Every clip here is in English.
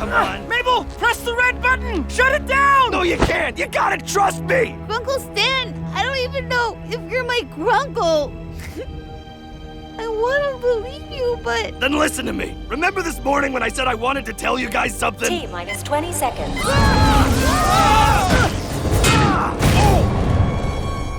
come on. Mabel, press the red button! Shut it down! No, you can't. You gotta trust me. Grunkle Stan, I don't even know if you're my grunkle. I want to believe you, but... Then listen to me. Remember this morning when I said I wanted to tell you guys something? T-minus 20 seconds.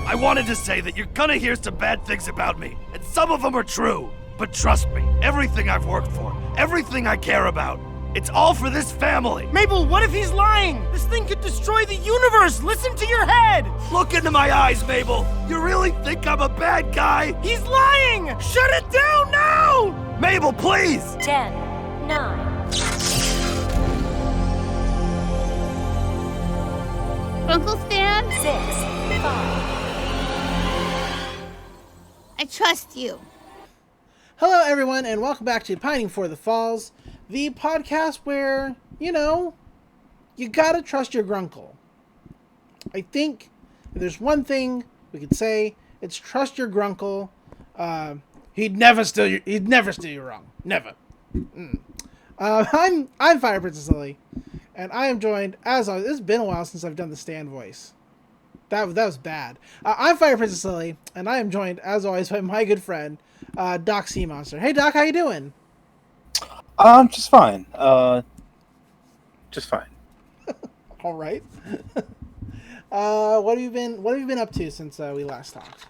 I wanted to say that you're gonna hear some bad things about me, and some of them are true. But trust me, everything I've worked for, everything I care about, it's all for this family. Mabel, what if he's lying? This thing could destroy the universe! Listen to your head! Look into my eyes, Mabel. You really think I'm a bad guy? He's lying! Shut it down now! Mabel, please! 10, 9. Grunkle Stan, 6, 5. I trust you. Hello, everyone, and welcome back to Pining for the Falls, the podcast where, you gotta trust your grunkle. I think if there's one thing we could say, it's trust your grunkle. He'd never steal you wrong. Never. I'm Fire Princess Lily, and I am joined, as always, it's been a while since I've done the Stan voice. That was bad. I'm Fire Princess Lily, and I am joined, as always, by my good friend, Doc Sea Monster. Hey, Doc, how you doing? Just fine. Just fine. All right. What have you been up to since we last talked?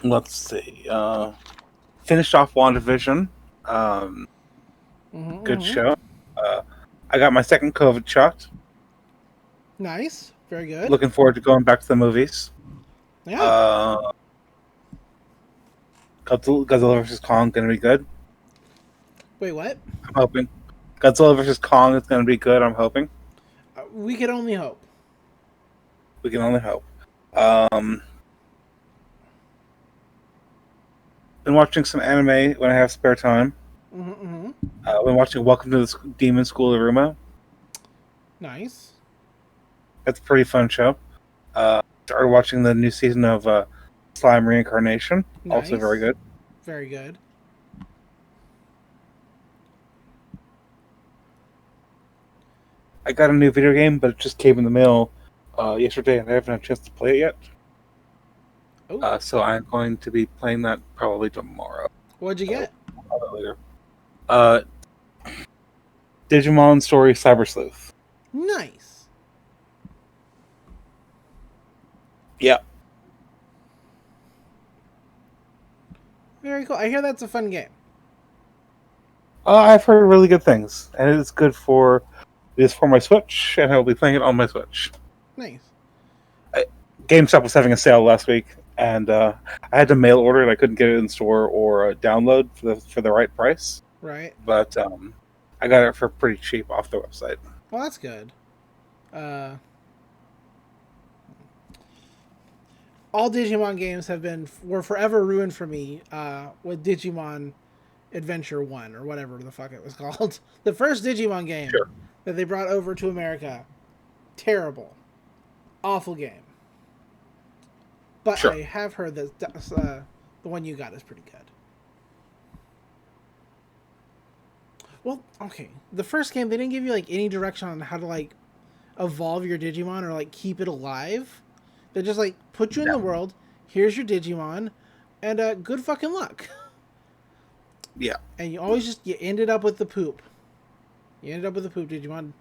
Let's see. Finished off WandaVision. Good show. I got my second COVID shot. Nice. Very good. Looking forward to going back to the movies. Yeah. Godzilla vs. Kong gonna be good. Wait, what? I'm hoping. Godzilla vs. Kong is gonna be good. I'm hoping. We can only hope. We can only hope. Been watching some anime when I have spare time. Been watching Welcome to the Demon School of Ruma. Nice. That's a pretty fun show. Started watching the new season of Slime Reincarnation. Nice. Also very good. Very good. I got a new video game, but it just came in the mail yesterday, and I haven't had a chance to play it yet. Oh. So I'm going to be playing that probably tomorrow. What'd you get? Later. Digimon Story Cyber Sleuth. Nice. Yeah. Very cool. I hear that's a fun game. I've heard really good things, and it's good for my Switch, and I'll be playing it on my Switch. Nice. GameStop was having a sale last week, and I had to mail order it. I couldn't get it in store or download for the right price. Right. But I got it for pretty cheap off the website. Well, that's good. All Digimon games were forever ruined for me with Digimon Adventure 1, or whatever the fuck it was called. The first Digimon game that they brought over to America. Terrible. Awful game. But I have heard that the one you got is pretty good. Well, okay. The first game, they didn't give you any direction on how to evolve your Digimon or keep it alive. They just put you in the world. Here's your Digimon, and good fucking luck. Yeah. And you ended up with the poop. You ended up with the poop Digimon.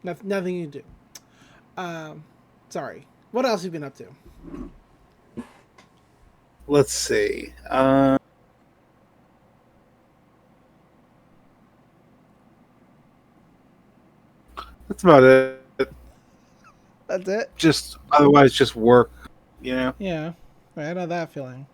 Nothing you do. Sorry. What else have you been up to? Let's see. That's about it. That's it? Otherwise, just work, Yeah. I know that feeling.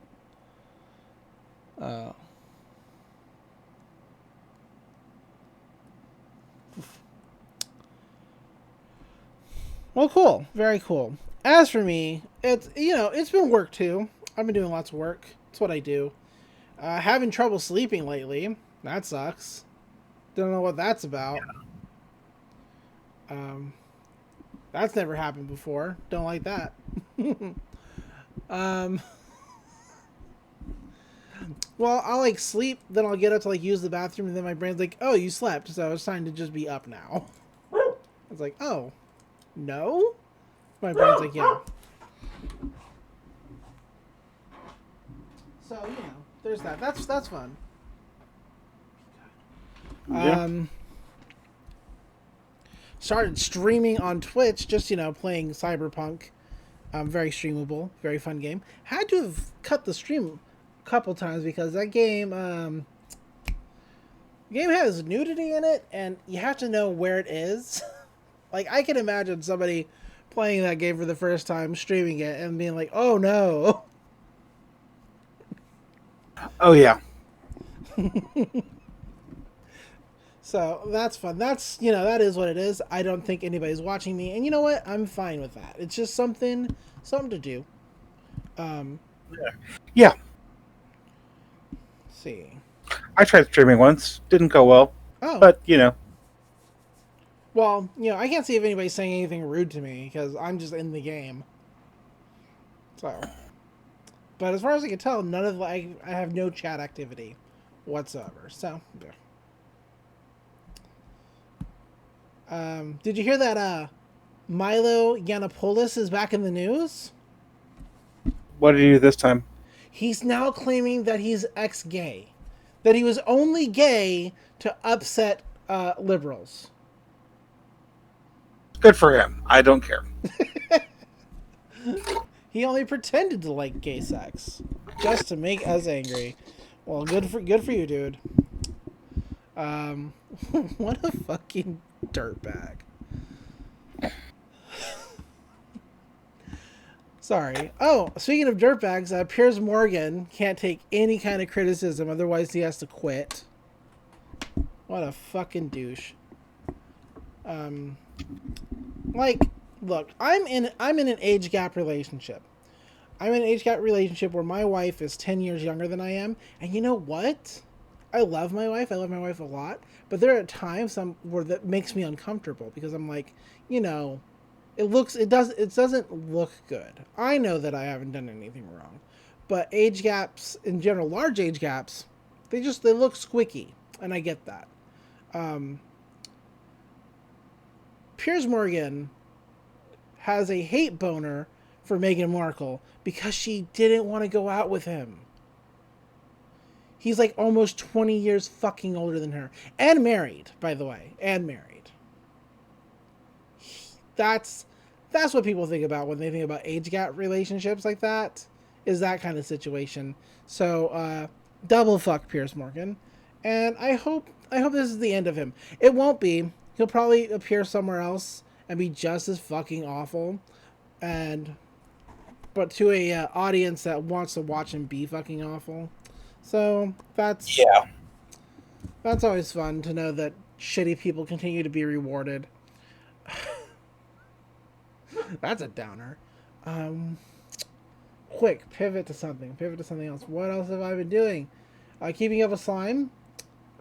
Well, cool. Very cool. As for me, it's been work too. I've been doing lots of work. It's what I do. Having trouble sleeping lately. That sucks. Don't know what that's about. That's never happened before. Don't like that. Well, I'll like sleep, then I'll get up to like use the bathroom, and then my brain's like, "Oh, you slept, so it's time to just be up now." It's like, "Oh, no." My brain's like, "Yeah." So there's that. That's fun. Yeah. Started streaming on Twitch, just playing Cyberpunk. Very streamable, very fun game. Had to have cut the stream a couple times because that game has nudity in it, and you have to know where it is. Like, I can imagine somebody playing that game for the first time, streaming it, and being like, "Oh no." Oh yeah. So that's fun. That's that is what it is. I don't think anybody's watching me, and you know what? I'm fine with that. It's just something to do. Yeah. Let's see. I tried streaming once. Didn't go well. Oh, But, well, I can't see if anybody's saying anything rude to me because I'm just in the game. So, but as far as I can tell, none of I have no chat activity whatsoever. So, yeah. Did you hear that? Milo Yiannopoulos is back in the news. what did he do this time? He's now claiming that he's ex-gay, that he was only gay to upset liberals. Good for him. I don't care. He only pretended to like gay sex just to make us angry. Well, good for you, dude. What a fucking dirtbag. Sorry. Oh, speaking of dirtbags, Piers Morgan can't take any kind of criticism, otherwise he has to quit. What a fucking douche. Like, look, I'm in an age gap relationship. I'm in an age gap relationship where my wife is 10 years younger than I am, and you know what? I love my wife. I love my wife a lot, but there are times where that makes me uncomfortable because I'm like, it doesn't look good. I know that I haven't done anything wrong, but age gaps in general, large age gaps, they look squicky, and I get that. Piers Morgan has a hate boner for Meghan Markle because she didn't want to go out with him. He's like almost 20 years fucking older than her. And married, by the way. And married. That's what people think about when they think about age gap relationships like that. Is that kind of situation. So, double fuck Piers Morgan. And I hope this is the end of him. It won't be. He'll probably appear somewhere else and be just as fucking awful. But to a audience that wants to watch him be fucking awful. So that's always fun to know that shitty people continue to be rewarded. That's a downer. Quick, pivot to something else. What else have I been doing? Keeping up with Slime.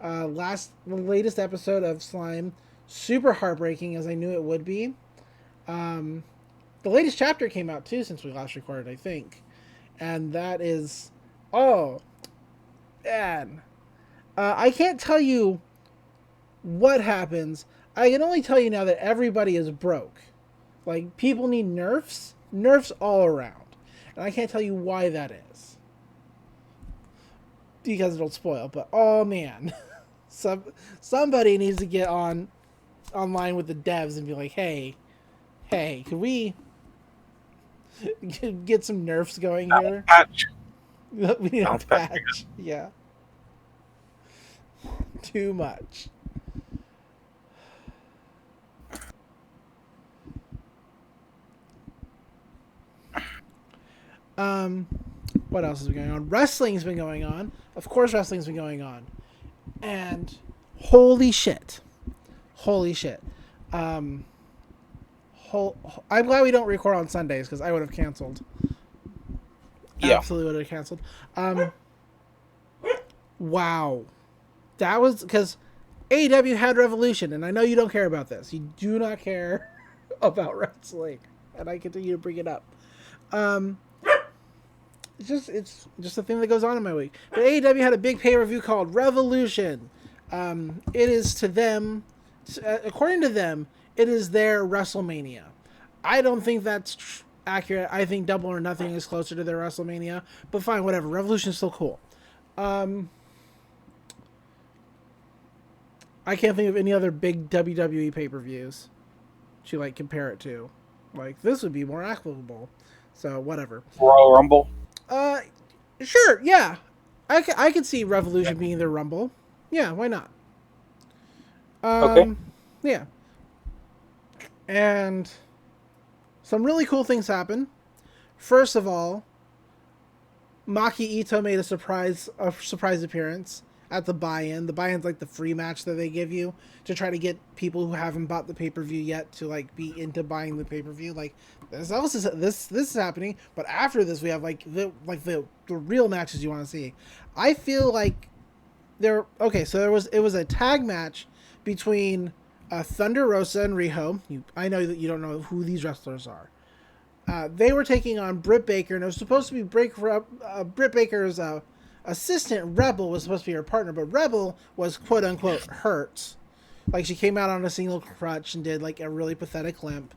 The latest episode of Slime, super heartbreaking as I knew it would be. The latest chapter came out too since we last recorded, I think, and that is man. I can't tell you what happens. I can only tell you now that everybody is broke. Like, people need nerfs all around, and I can't tell you why that is because it'll spoil. But oh man, somebody needs to get online with the devs and be like, hey, can we get some nerfs going here? Patch. We need a patch. Yeah. Too much. What else has been going on? Wrestling's been going on. Of course, wrestling's been going on. And holy shit. I'm glad we don't record on Sundays because I would have canceled. Yeah. Absolutely would have canceled. Wow. That was because AEW had Revolution, and I know you don't care about this. You do not care about wrestling, and I continue to bring it up. it's just a thing that goes on in my week. But AEW had a big pay-per-view called Revolution. It is to them, according to them, it is their WrestleMania. I don't think that's accurate. I think Double or Nothing is closer to their WrestleMania. But fine, whatever. Revolution is still cool. I can't think of any other big WWE pay-per-views to like compare it to. Like, this would be more applicable. So whatever. Royal Rumble. Sure, yeah. I could see Revolution being their Rumble. Yeah, why not? Okay. Yeah. And some really cool things happen. First of all, Maki Ito made a surprise appearance at the buy-in. The buy-in's like the free match that they give you to try to get people who haven't bought the pay-per-view yet to like be into buying the pay-per-view. Like this is happening, but after this we have the real matches you want to see. I feel like it was a tag match between Thunder Rosa and Riho. I know that you don't know who these wrestlers are. They were taking on Britt Baker, and it was supposed to be Britt Baker's assistant. Rebel was supposed to be her partner, but Rebel was quote unquote hurt. Like, she came out on a single crutch and did like a really pathetic limp.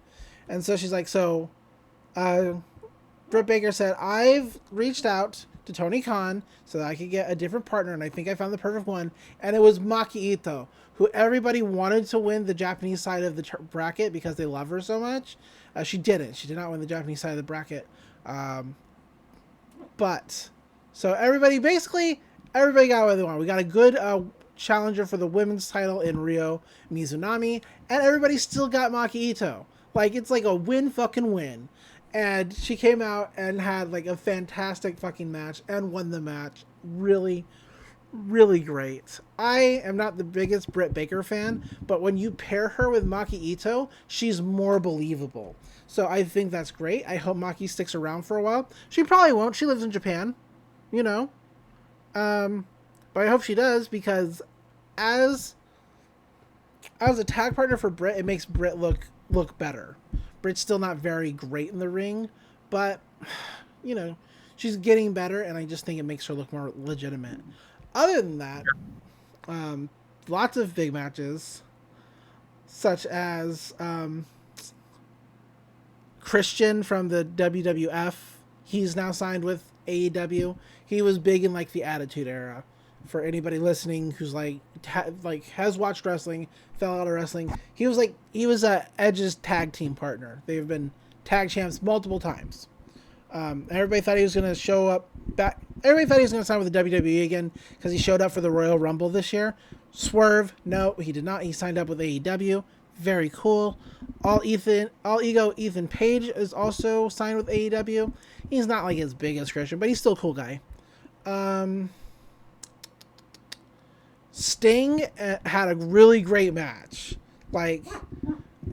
And so she's like, Britt Baker said, I've reached out to Tony Khan so that I could get a different partner, and I think I found the perfect one. And it was Maki Ito, who everybody wanted to win the Japanese side of the bracket because they love her so much. She didn't. She did not win the Japanese side of the bracket. But so everybody got what they wanted. We got a good challenger for the women's title in Ryo Mizunami, and everybody still got Maki Ito. Like, it's like a win. And she came out and had like a fantastic fucking match and won the match. Really, really great. I am not the biggest Britt Baker fan, but when you pair her with Maki Ito, she's more believable. So I think that's great. I hope Maki sticks around for a while. She probably won't. She lives in Japan, you know. But I hope she does, because as a tag partner for Britt, it makes Britt look better. Britt's still not very great in the ring, but you know, she's getting better, and I just think it makes her look more legitimate. Other than that, lots of big matches, such as Christian from the WWF. He's now signed with AEW. He was big in like the Attitude Era. For anybody listening who's has watched wrestling, fell out of wrestling, he was Edge's tag team partner. They've been tag champs multiple times. Everybody thought he was going to show up back. Everybody thought he was going to sign with the WWE again because he showed up for the Royal Rumble this year. Swerve, no, he did not. He signed up with AEW. Very cool. All Ego Ethan Page is also signed with AEW. He's not like as big as Christian, but he's still a cool guy. Sting had a really great match. Like,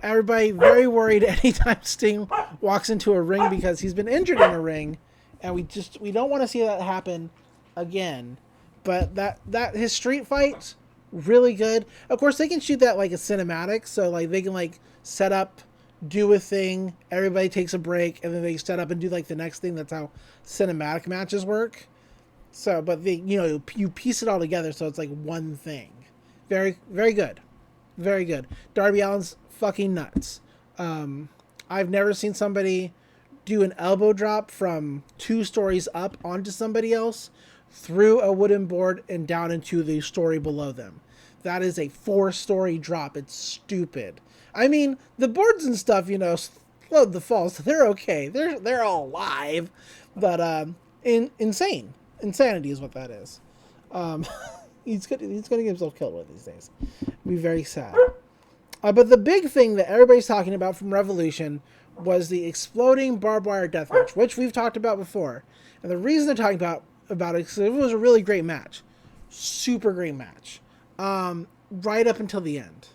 everybody very worried anytime Sting walks into a ring because he's been injured in a ring, and we don't want to see that happen again. But that his street fight, really good. Of course, they can shoot that like a cinematic, so like they can like set up, do a thing, everybody takes a break, and then they set up and do like the next thing. That's how cinematic matches work. So, but you piece it all together, so it's like one thing. Very, very good. Very good. Darby Allin's fucking nuts. I've never seen somebody do an elbow drop from 2 stories up onto somebody else, through a wooden board, and down into the story below them. That is a 4-story drop. It's stupid. I mean, the boards and stuff, slowed the fall, so they're okay. They're all alive. But, insane. Insanity is what that is. He's gonna get himself killed one of these days. It'd be very sad. But the big thing that everybody's talking about from Revolution was the exploding barbed wire deathmatch, which we've talked about before. And the reason they're talking about it is because it was a really great match. Super great match. Right up until the end.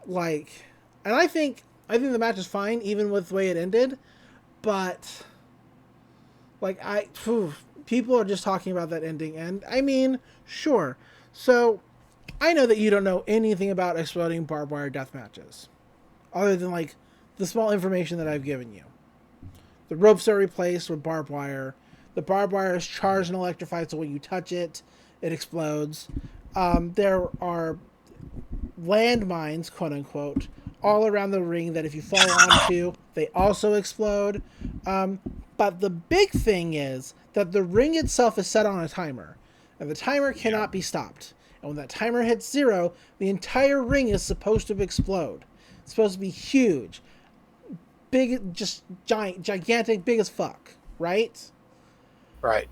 And I think the match is fine, even with the way it ended. But people are just talking about that ending, and I mean, sure. So, I know that you don't know anything about exploding barbed wire death matches, other than the small information that I've given you. The ropes are replaced with barbed wire. The barbed wire is charged and electrified, so when you touch it, it explodes. There are landmines, quote unquote, all around the ring that if you fall onto, they also explode. But the big thing is that the ring itself is set on a timer, and the timer cannot be stopped. And when that timer hits 0, the entire ring is supposed to explode. It's supposed to be huge, big, just gigantic, big as fuck, right? Right.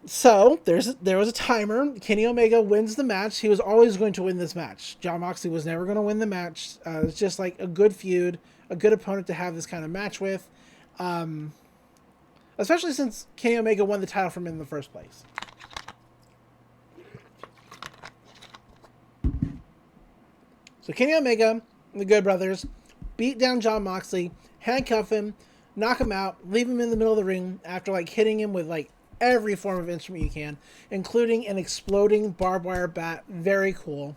So there was a timer. Kenny Omega wins the match. He was always going to win this match. Jon Moxley was never going to win the match. It's just like a good feud, a good opponent to have this kind of match with, especially since Kenny Omega won the title from him in the first place. So Kenny Omega and the Good Brothers beat down Jon Moxley, handcuff him, knock him out, leave him in the middle of the ring after like hitting him with like every form of instrument you can, including an exploding barbed wire bat. Very cool.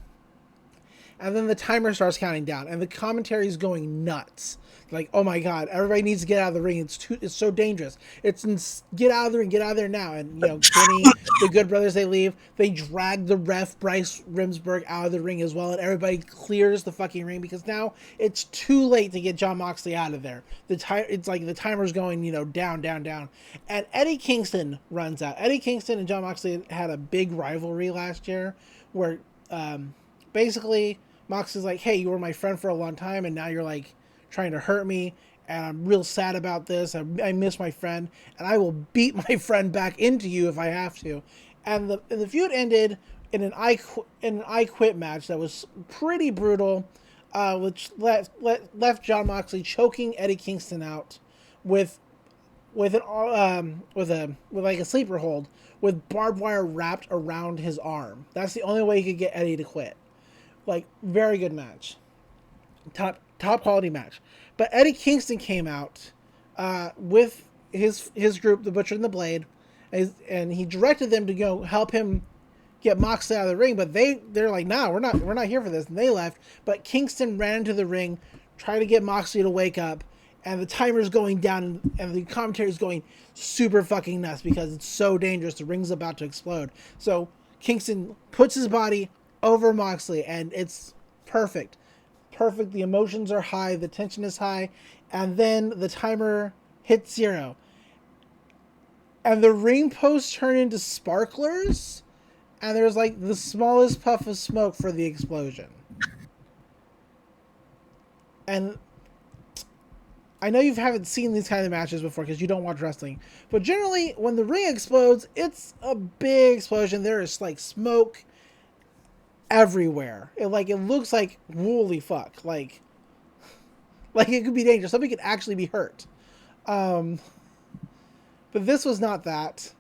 And then the timer starts counting down, and the commentary is going nuts. Like, oh my god, everybody needs to get out of the ring. It's so dangerous. Get out of the ring, get out of there now. And Kenny, the Good Brothers, they leave. They drag the ref Bryce Remsburg out of the ring as well, and everybody clears the fucking ring because now it's too late to get Jon Moxley out of there. It's like the timer's going, down, down, down. And Eddie Kingston runs out. Eddie Kingston and Jon Moxley had a big rivalry last year where basically Moxley's like, hey, you were my friend for a long time, and now you're like trying to hurt me, and I'm real sad about this. I miss my friend, and I will beat my friend back into you if I have to. And the feud ended in an I Quit match that was pretty brutal, which left Jon Moxley choking Eddie Kingston out with like a sleeper hold with barbed wire wrapped around his arm. That's the only way he could get Eddie to quit. Like, very good match. Top quality match. But Eddie Kingston came out with his group, the Butcher and the Blade, and he directed them to go help him get Moxley out of the ring. But they're like, nah, we're not here for this, and they left. But Kingston ran into the ring, tried to get Moxley to wake up, and the timer's going down, and the commentary is going super fucking nuts because it's so dangerous. The ring's about to explode. So Kingston puts his body over Moxley, and it's perfect. The emotions are high, the tension is high, and then the timer hits 0. And the ring posts turn into sparklers, and there's like the smallest puff of smoke for the explosion. And I know you haven't seen these kind of matches before because you don't watch wrestling, but generally when the ring explodes, it's a big explosion. There is like smoke everywhere. It looks like woolly fuck. Like it could be dangerous. Somebody could actually be hurt. But this was not that.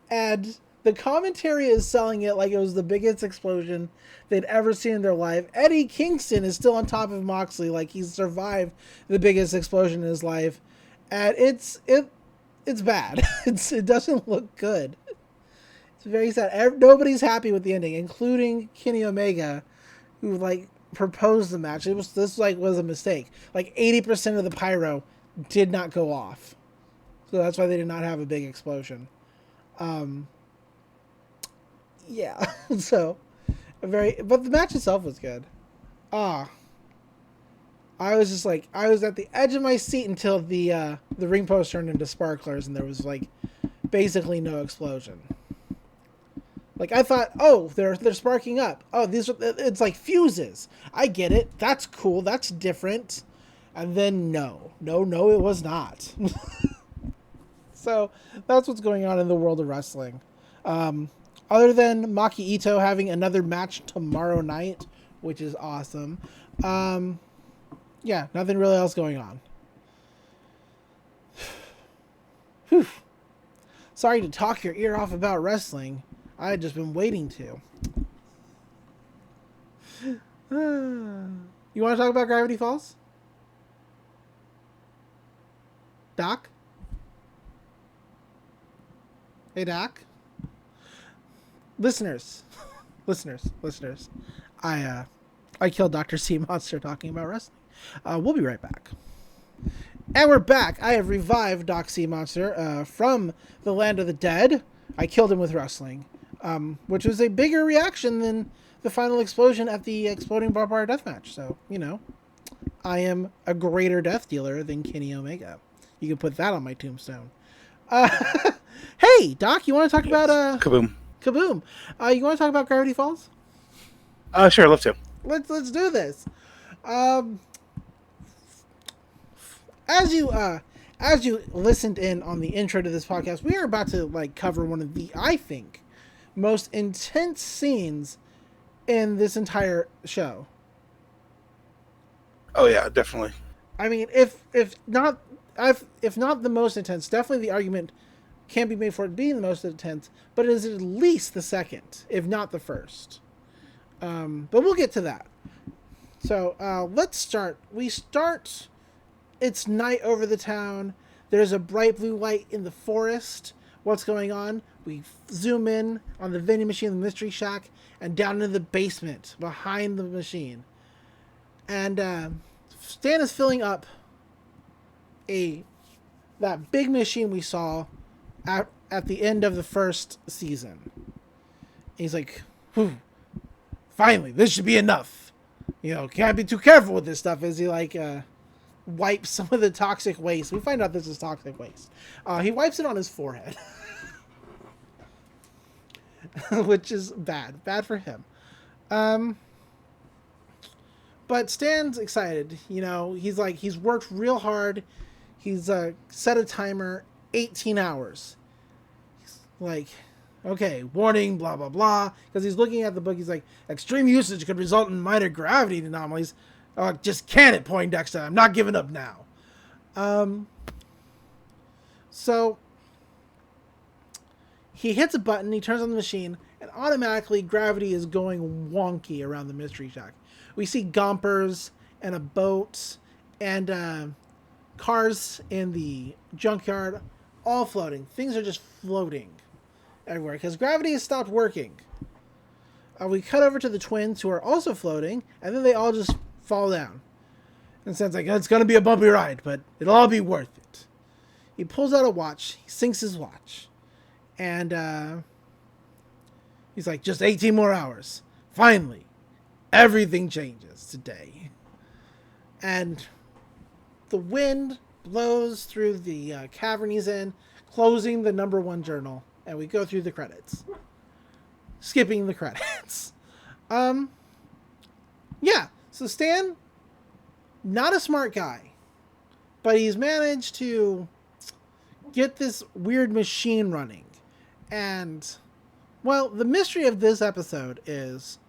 And the commentary is selling it like it was the biggest explosion they'd ever seen in their life. Eddie Kingston is still on top of Moxley, like he's survived the biggest explosion in his life. And it's bad. It doesn't look good. It's very sad. Nobody's happy with the ending, including Kenny Omega, who proposed the match. This was a mistake. 80% of the pyro did not go off, so that's why they did not have a big explosion. Yeah. So but the match itself was good. I was at the edge of my seat until the ring post turned into sparklers and there was basically no explosion. I thought, oh, they're sparking up. Oh, it's like fuses. I get it. That's cool. That's different. And then no, it was not. So that's what's going on in the world of wrestling. Other than Maki Ito having another match tomorrow night, which is awesome. Yeah, nothing really else going on. Whew. Sorry to talk your ear off about wrestling. I had just been waiting to. You want to talk about Gravity Falls? Doc? Hey, Doc? Listeners. I killed Dr. C Monster talking about wrestling. We'll be right back. And we're back. I have revived Doc Sea Monster from the land of the dead. I killed him with wrestling, which was a bigger reaction than the final explosion at the exploding barbed wire deathmatch. So, you know, I am a greater death dealer than Kenny Omega. You can put that on my tombstone. Hey, Doc, you want to talk about Kaboom. Kaboom? You want to talk about Gravity Falls? Sure, I'd love to. Let's do this. As you listened in on the intro to this podcast, we are about to cover one of the, I think, most intense scenes in this entire show. Oh yeah, definitely. I mean, if not the most intense, definitely the argument can be made for it being the most intense, but it is at least the second, if not the first. But we'll get to that. So let's start. We start. It's night over the town. There's a bright blue light in the forest. What's going on? We zoom in on the vending machine in the Mystery Shack and down into the basement behind the machine. And Stan is filling up that big machine we saw at the end of the first season. He's like, whew, finally, this should be enough. You know, can't be too careful with this stuff. As he wipes some of the toxic waste. We find out this is toxic waste. He wipes it on his forehead. Which is bad. Bad for him. But Stan's excited. You know, he's worked real hard. He's set a timer, 18 hours. He's like, okay, warning, blah, blah, blah. Because he's looking at the book. He's like, extreme usage could result in minor gravity anomalies. Just can it, Poindexter. I'm not giving up now. So he hits a button, he turns on the machine, and automatically gravity is going wonky around the Mystery Shack. We see gompers and a boat and cars in the junkyard all floating. Things are just floating everywhere because gravity has stopped working. We cut over to the twins who are also floating, and then they all just fall down. And Stan's like, it's going to be a bumpy ride, but it'll all be worth it. He pulls out a watch. He sinks his watch. And he's like, just 18 more hours. Finally, everything changes today. And the wind blows through the cavern he's in, closing the #1 journal. And we go through the credits. Skipping the credits. Yeah. So Stan, not a smart guy, but he's managed to get this weird machine running. And, well, the mystery of this episode is,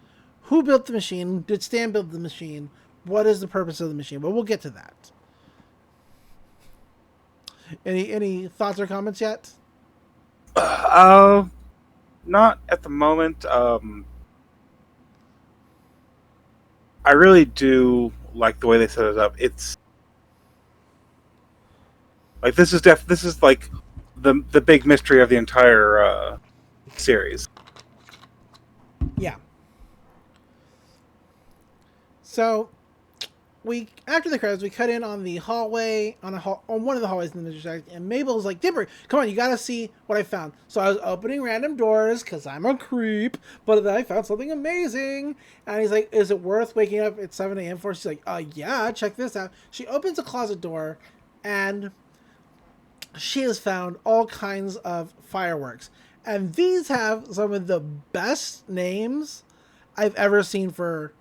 who built the machine? Did Stan build the machine? What is the purpose of the machine? But we'll get to that. Any thoughts or comments yet? Not at the moment. I really do like the way they set it up. It's like this is like the big mystery of the entire series. Yeah. So after the credits, we cut in on the hallway on one of the hallways in the Mystery Shack, and Mabel's like, Dipper, come on, you gotta see what I found. So I was opening random doors because I'm a creep, but then I found something amazing. And he's like, is it worth waking up at 7 a.m. for? She's like, yeah, check this out. She opens a closet door, and she has found all kinds of fireworks. And these have some of the best names I've ever seen for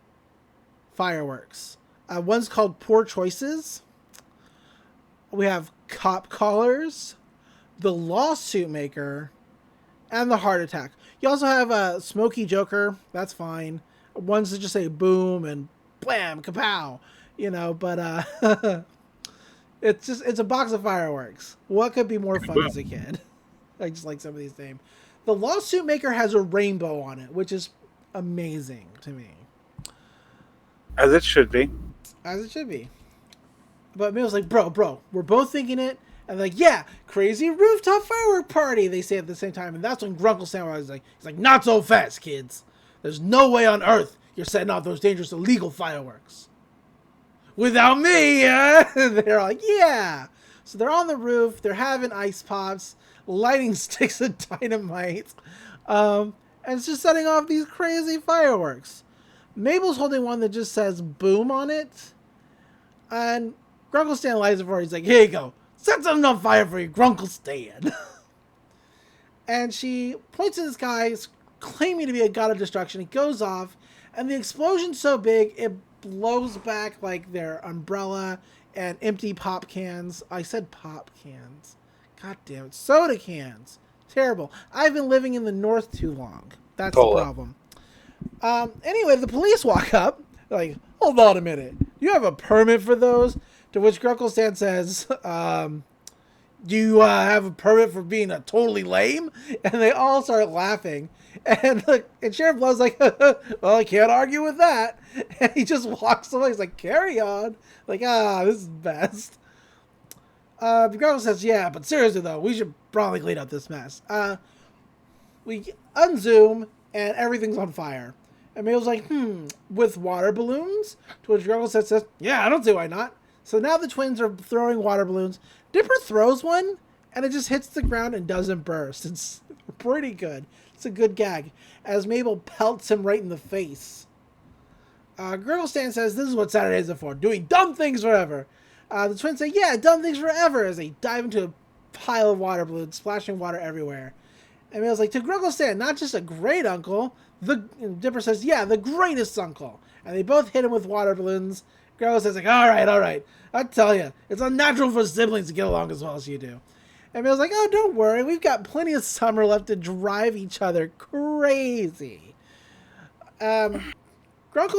fireworks. One's called Poor Choices. We have Cop Collars, the Lawsuit Maker, and the Heart Attack. You also have a Smoky Joker. That's fine. Ones that just say boom and blam, kapow. You know, but it's a box of fireworks. What could be more fun as a kid? I just like some of these names. The Lawsuit Maker has a rainbow on it, which is amazing to me. As it should be. As it should be. But Mabel's like, bro, we're both thinking it. And like, yeah, crazy rooftop firework party, they say at the same time. And that's when Grunkle Stan was like, he's like, not so fast, kids. There's no way on earth you're setting off those dangerous illegal fireworks. without me, they're like, yeah. So they're on the roof. They're having ice pops, lighting sticks of dynamite, and it's just setting off these crazy fireworks. Mabel's holding one that just says "boom" on it, and Grunkle Stan lights it for her. He's like, here you go. Set something on fire for you, Grunkle Stan. And she points at this guy, claiming to be a god of destruction. It goes off, and the explosion's so big, it blows back like their umbrella and empty pop cans. I said pop cans. God damn it. Soda cans. Terrible. I've been living in the north too long. That's the problem. Anyway, the police walk up. They're like, hold on a minute. You have a permit for those? To which Grunkle Stan says, do you have a permit for being a totally lame? And they all start laughing. And Sheriff Love's like, well, I can't argue with that. And he just walks away. He's like, carry on. Like, this is best. Grunkle says, yeah, but seriously, though, we should probably clean up this mess. We unzoom, and everything's on fire. And Mabel's like, with water balloons? To which Grunkle says, yeah, I don't see why not. So now the twins are throwing water balloons. Dipper throws one, and it just hits the ground and doesn't burst. It's pretty good. It's a good gag. As Mabel pelts him right in the face. Grunkle Stan says, this is what Saturdays are for. Doing dumb things forever. The twins say, yeah, dumb things forever. As they dive into a pile of water balloons, splashing water everywhere. And Mabel's like, to Grunkle Stan, not just a great uncle. Dipper says, yeah, the greatest uncle. And they both hit him with water balloons. Grunkle says, like, all right. I tell you, it's unnatural for siblings to get along as well as you do. And Mabel's like, oh, don't worry. We've got plenty of summer left to drive each other crazy. Grunkle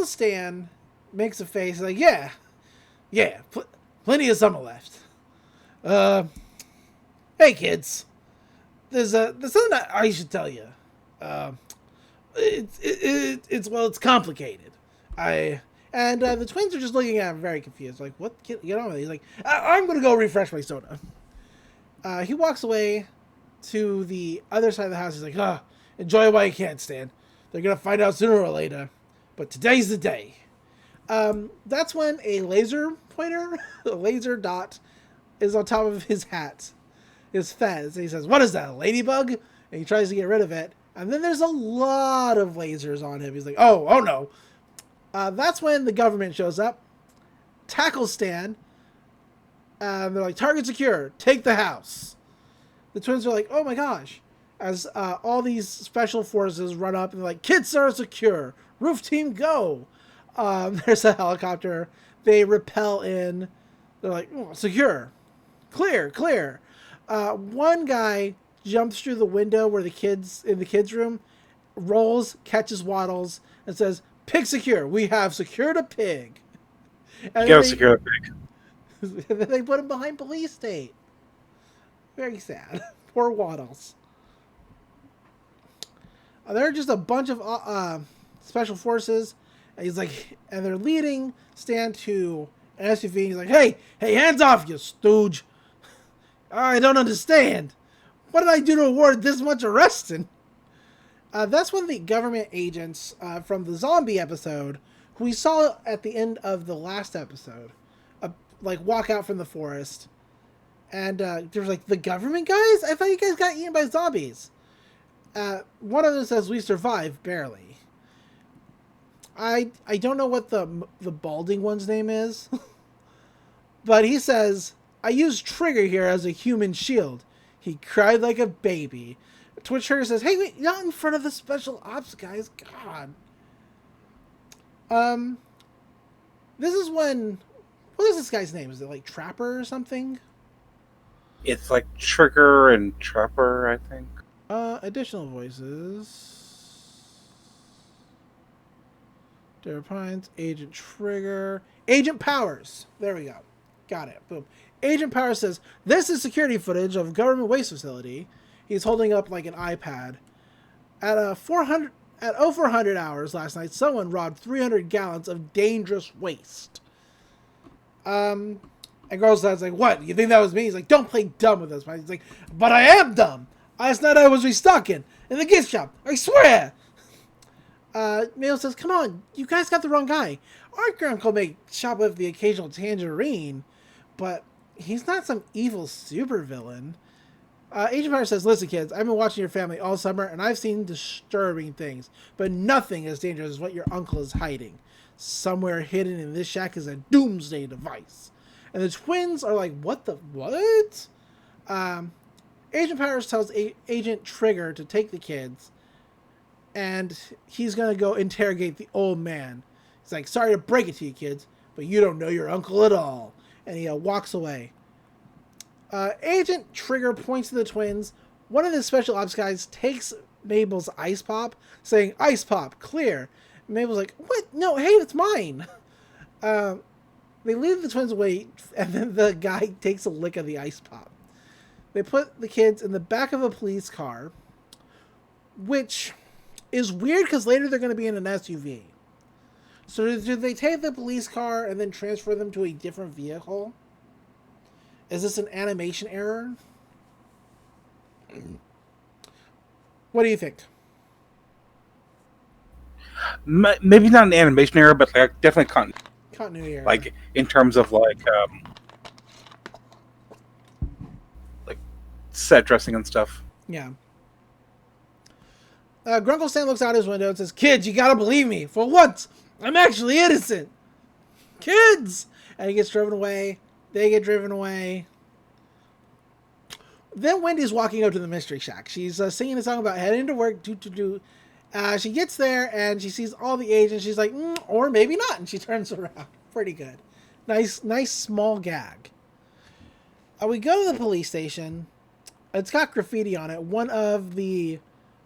Stan makes a face like, yeah, plenty of summer left. Hey, kids. There's something that I should tell you. It's complicated. The twins are just looking at him very confused. Like, what? Get on with it. He's like, I'm going to go refresh my soda. He walks away to the other side of the house. He's like, enjoy it while you can, Stan. They're going to find out sooner or later. But today's the day. That's when a laser pointer, a laser dot, is on top of his hat. His fez. And he says, what is that, a ladybug? And he tries to get rid of it. And then there's a lot of lasers on him. He's like, oh no. That's when the government shows up, tackles Stan, and they're like, target secure, take the house. The twins are like, oh my gosh. As all these special forces run up and they're like, kids are secure, roof team go. There's a helicopter. They rappel in. They're like, secure, clear. One guy jumps through the window where the kids, in the kids' room, rolls, catches Waddles, and says, pig secure. We have secured a pig. And You gotta secure the pig. and then they put him behind police state. Very sad. Poor Waddles. There are just a bunch of special forces. And he's like, and they're leading Stan to an SUV. He's like, hey, hands off, you stooge. I don't understand. What did I do to award this much arresting? That's when the government agents from the zombie episode, who we saw at the end of the last episode, walk out from the forest. And there's like, the government guys? I thought you guys got eaten by zombies. One of them says, we survived, barely. I don't know what the balding one's name is. But he says, I used Trigger here as a human shield. He cried like a baby. To which Trigger says, hey, wait, not in front of the special ops guys. God. This is when... What is this guy's name? Is it like Trapper or something? It's like Trigger and Trapper, I think. Additional voices. Dara Pines, Agent Trigger. Agent Powers. There we go. Got it. Boom. Agent Powers says, this is security footage of a government waste facility. He's holding up like an iPad. At 0400 hours last night, someone robbed 300 gallons of dangerous waste. And Girl's like, what? You think that was me? He's like, don't play dumb with us. He's like, but I am dumb. Last night I was restocking in the gift shop. I swear. Mabel says, come on, you guys got the wrong guy. Our uncle may shoplift the occasional tangerine, but he's not some evil supervillain. Agent Power says, listen, kids, I've been watching your family all summer, and I've seen disturbing things, but nothing as dangerous as what your uncle is hiding. Somewhere hidden in this shack is a doomsday device. And the twins are like, what the, what? Agent Powers tells Agent Trigger to take the kids, and he's going to go interrogate the old man. He's like, sorry to break it to you, kids, but you don't know your uncle at all. And he walks away. Agent Trigger points to the twins. One of the special ops guys takes Mabel's ice pop, saying, ice pop, clear. And Mabel's like, what? No, hey, it's mine. They leave the twins away, and then the guy takes a lick of the ice pop. They put the kids in the back of a police car, which is weird because later they're going to be in an SUV. So do they take the police car and then transfer them to a different vehicle? Is this an animation error? What do you think? Maybe not an animation error, but like definitely Continuity error. like in terms of like set dressing and stuff. Yeah. Grunkle Stan looks out his window and says, kids, you gotta believe me. For once, I'm actually innocent. Kids! And he gets driven away. They get driven away. Then Wendy's walking up to the Mystery Shack. She's singing a song about heading to work. She gets there and she sees all the agents. She's like, or maybe not. And she turns around. Pretty good. Nice small gag. We go to the police station. It's got graffiti on it. One of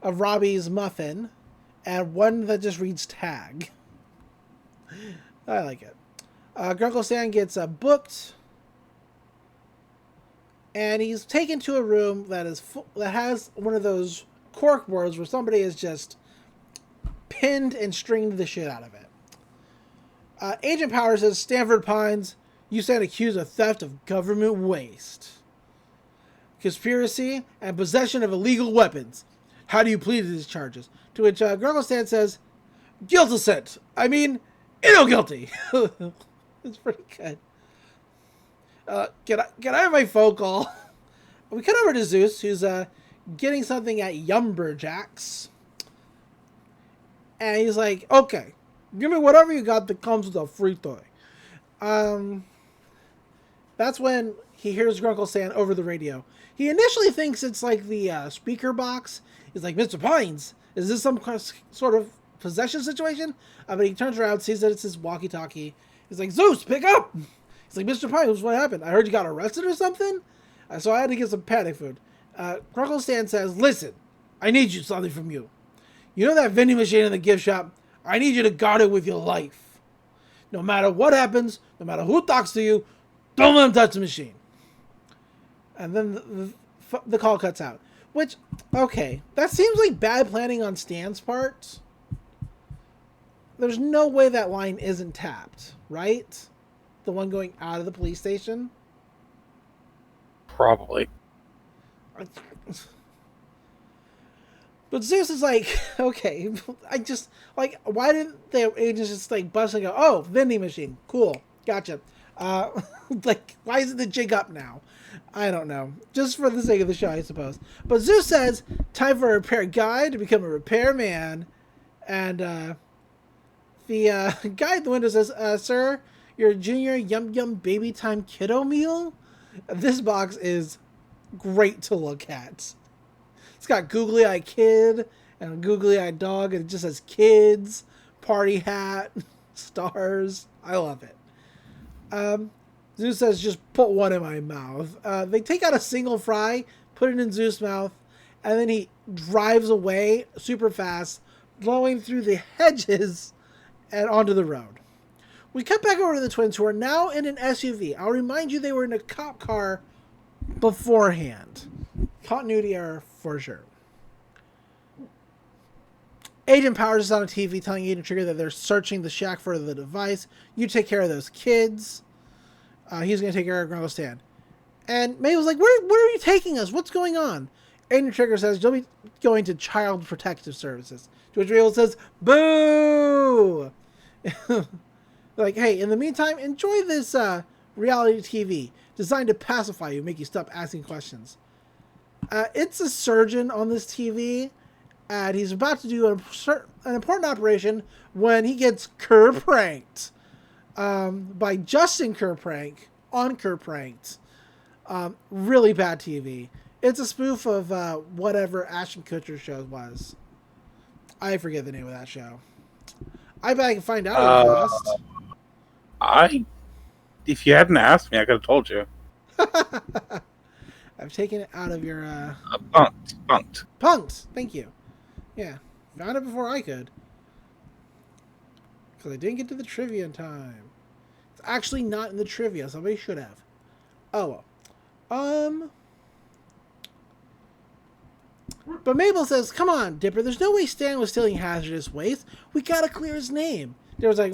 Robbie's muffin, and one that just reads tag. I like it. Grunkle Stan gets booked, and he's taken to a room that has one of those cork boards where somebody has just pinned and stringed the shit out of it. Agent Power says, Stanford Pines, you stand accused of theft of government waste, conspiracy, and possession of illegal weapons. How do you plead to these charges? To which Grunkle Stan says, guilty. I mean, guilty. It's pretty good. Can I have my phone call? We cut over to Zeus, who's getting something at Yumberjacks. And he's like, okay, give me whatever you got that comes with a free toy. That's when he hears Grunkle Stan over the radio. He initially thinks it's like the speaker box. He's like, Mr. Pines, is this some sort of possession situation? But he turns around, sees that it's his walkie-talkie. He's like, Zeus, pick up! He's like, Mr. Pines, what happened? I heard you got arrested or something? So I had to get some panic food. Grunkle Stan says, listen, I need something from you. You know that vending machine in the gift shop? I need you to guard it with your life. No matter what happens, no matter who talks to you, don't let them touch the machine. And then the call cuts out. Which, okay, that seems like bad planning on Stan's part. There's no way that line isn't tapped, right? The one going out of the police station? Probably. But Zeus is like, okay, I just, like, why didn't the agents just, like, bust and go, oh, vending machine, cool, gotcha. Like, why isn't the jig up now? I don't know. Just for the sake of the show, I suppose. But Zeus says, time for a repair guy to become a repairman. And the guy at the window says, sir, your junior Yum Yum Baby Time Kiddo meal? This box is great to look at. It's got googly eyed kid and a googly eyed dog, and it just says kids, party hat, stars. I love it. Zeus says, just put one in my mouth. They take out a single fry, put it in Zeus' mouth, and then he drives away super fast, blowing through the hedges and onto the road. We cut back over to the twins, who are now in an SUV. I'll remind you they were in a cop car beforehand. Continuity error for sure. Agent Powers is on TV telling Agent Trigger that they're searching the shack for the device. You take care of those kids. He's going to take care of Grunkle Stan. And May was like, where are you taking us? What's going on? Agent Trigger says you'll be going to Child Protective Services. To which Mabel says, boo! Like, hey, in the meantime, enjoy this reality TV designed to pacify you, make you stop asking questions. It's a surgeon on this TV, and he's about to do an important operation when he gets pranked by Justin Prank on Pranked. Really bad TV. It's a spoof of whatever Ashton Kutcher show was. I forget the name of that show. I bet I can find out. If you hadn't asked me, I could have told you. I've taken it out of your Punked. Thank you. Yeah, found it before I could, because I didn't get to the trivia in time. It's actually not in the trivia. Somebody should have. Oh well. But Mabel says, "Come on, Dipper. There's no way Stan was stealing hazardous waste. We gotta clear his name." Dipper's like,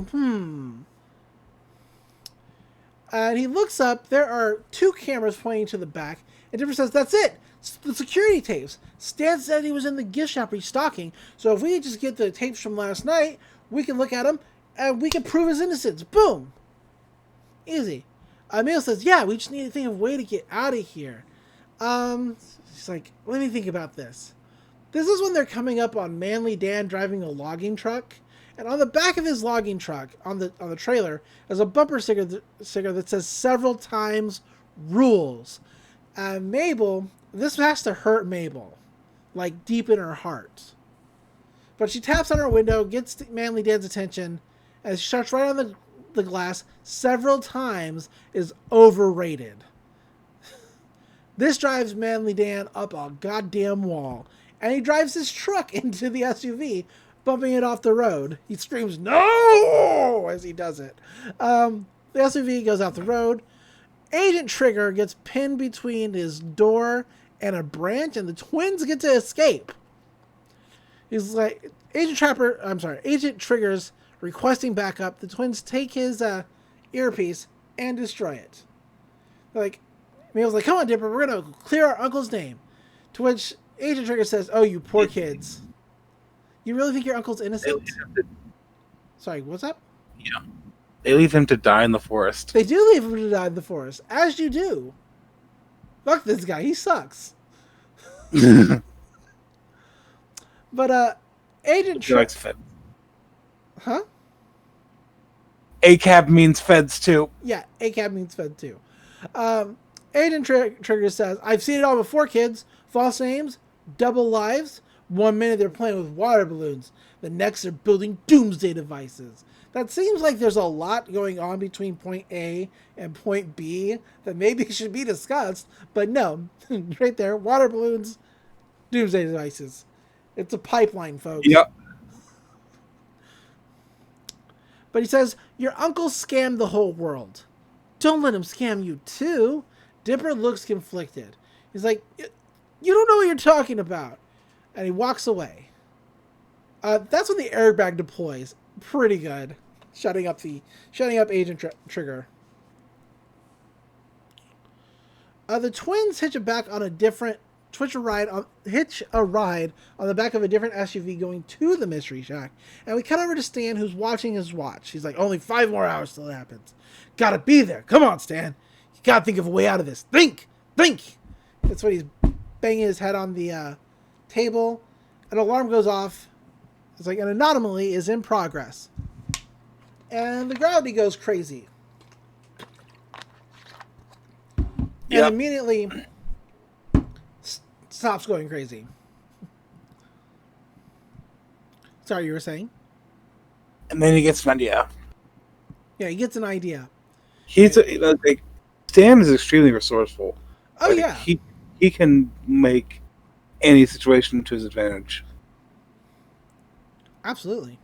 And he looks up. There are 2 cameras pointing to the back. And Dipper says, "That's it. It's the security tapes. Stan said he was in the gift shop restocking. So if we just get the tapes from last night, we can look at them and we can prove his innocence. Boom. Easy." Mabel says, "Yeah, we just need to think of a way to get out of here." She's like, "Let me think about this." This is when they're coming up on Manly Dan driving a logging truck. And on the back of his logging truck, on the trailer, is a bumper sticker that says several times rules. Mabel, this has to hurt Mabel, like deep in her heart. But she taps on her window, gets Manly Dan's attention, and she starts right on the glass several times is overrated. This drives Manly Dan up a goddamn wall, and he drives his truck into the SUV, bumping it off the road. He screams, "No!" as he does it. The SUV goes off the road. Agent Trigger gets pinned between his door and a branch, and the twins get to escape. He's like, Agent Trigger's requesting backup. The twins take his earpiece and destroy it. Like, Mabel's like, "Come on, Dipper, we're going to clear our uncle's name." To which Agent Trigger says, "Oh, you poor kids. You really think your uncle's innocent?" Sorry, what's up? Yeah. They leave him to die in the forest. They do leave him to die in the forest, as you do. Fuck this guy, he sucks. But, Agent He likes feds. Huh? ACAB means feds, too. Yeah, ACAB means fed, too. Agent Trigger says, "I've seen it all before, kids. False names, double lives. 1 minute they're playing with water balloons. The next they're building doomsday devices." That seems like there's a lot going on between point A and point B that maybe should be discussed. But no, right there, water balloons, doomsday devices. It's a pipeline, folks. Yep. But he says, "Your uncle scammed the whole world. Don't let him scam you too." Dipper looks conflicted. He's like, "You don't know what you're talking about." And he walks away. That's when the airbag deploys. Pretty good. Shutting up Agent Trigger. The twins hitch a ride on the back of a different SUV going to the Mystery Shack. And we cut over to Stan, who's watching his watch. He's like, "Only 5 more hours till it happens. Gotta be there. Come on, Stan. You gotta think of a way out of this. Think! That's what he's banging his head on the table. An alarm goes off. It's like an anomaly is in progress. And the gravity goes crazy. Yep. And immediately stops going crazy. Sorry, you were saying? And then he gets an idea. Yeah, he gets an idea. Stan is extremely resourceful. Oh, yeah. He can make any situation to his advantage. Absolutely.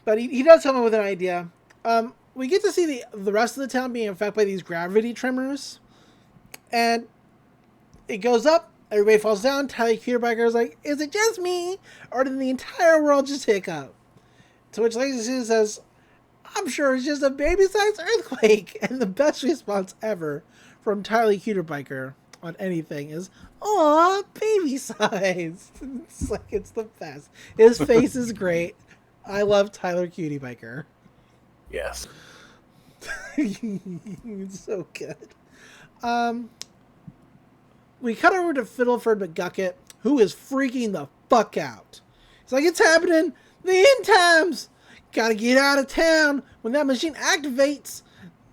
But he does come up with an idea. We get to see the rest of the town being affected by these gravity tremors. And it goes up. Everybody falls down. Tyler Cuterbiker is like, "Is it just me? Or did the entire world just hiccup?" To which Lazy Susan says, "I'm sure it's just a baby-sized earthquake." And the best response ever from Tyler Cuterbiker on anything is, aw, baby size. It's like, it's the best. His face is great. I love Tyler Cutie Biker. Yes. It's so good. We cut over to Fiddleford McGucket, who is freaking the fuck out. He's like, it's happening. The end times. Gotta get out of town when that machine activates.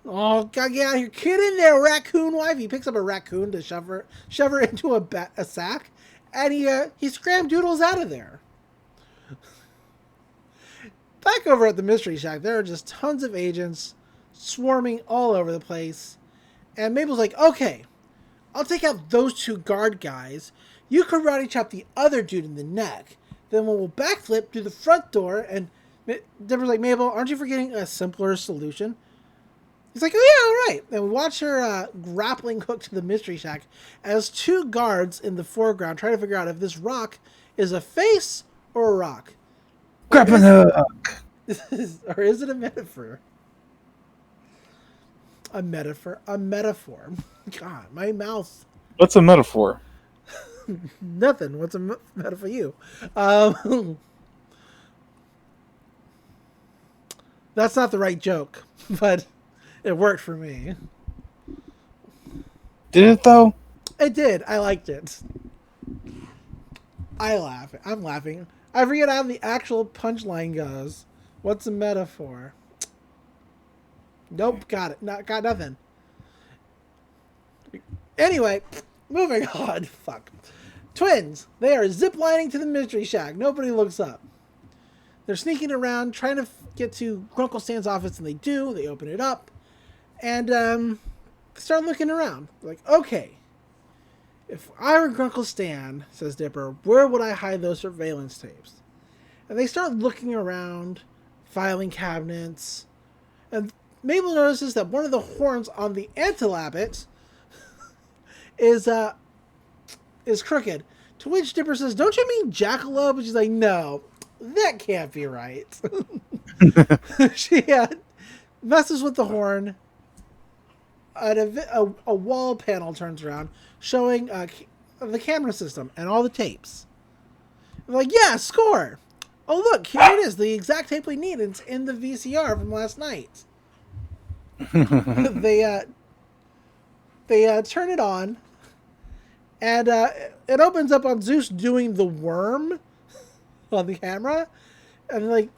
Oh, gotta get out of here. Get in there, raccoon wife. He picks up a raccoon to shove her into a sack, and he scramdoodles out of there. Back over at the Mystery Shack, there are just tons of agents swarming all over the place. And Mabel's like, okay, I'll take out those two guard guys. You karate chop the other dude in the neck. Then we'll backflip through the front door. And Deborah's like, Mabel, aren't you forgetting a simpler solution? He's like, oh yeah, all right. And we watch her grappling hook to the Mystery Shack as two guards in the foreground try to figure out if this rock is a face or a rock. Grappling hook. Or is it a metaphor? A metaphor. God, my mouth. What's a metaphor? Nothing. What's a metaphor for you? That's not the right joke, but it worked for me. Did it though? It did. I liked it. I'm laughing. I forget how the actual punchline goes. What's a metaphor? Nope, got it. Got nothing. Anyway, moving on. Fuck. Twins. They are ziplining to the Mystery Shack. Nobody looks up. They're sneaking around, trying to get to Grunkle Stan's office, and they do. They open it up, and start looking around. Like, okay, if I were Grunkle Stan, says Dipper, where would I hide those surveillance tapes? And they start looking around, filing cabinets, and Mabel notices that one of the horns on the antilabbit is crooked. To which Dipper says, don't you mean jackalope? And she's like, no, that can't be right. She messes with the horn. A wall panel turns around, showing the camera system and all the tapes. I'm like, yeah, score. Oh, look, here it is. The exact tape we need. It's in the VCR from last night. They turn it on, and it opens up on Zeus doing the worm on the camera, and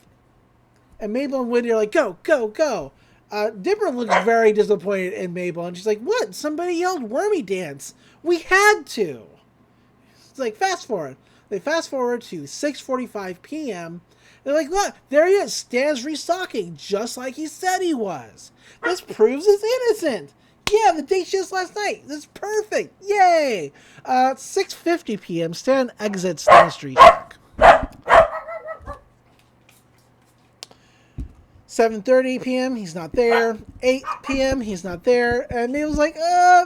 Mabel and Wendy are like, go, go, go. Dipper looks very disappointed in Mabel, and she's like, what? Somebody yelled wormy dance. We had to. It's like, fast forward. They fast forward to 6:45 p.m. They're like, look, there he is. Stan's restocking, just like he said he was. This proves he's innocent. Yeah, the date just last night. This is perfect. Yay. 6:50 p.m. Stan exits the Mystery Shack. 7:30 p.m. He's not there. 8 p.m. He's not there. And Mabel's like,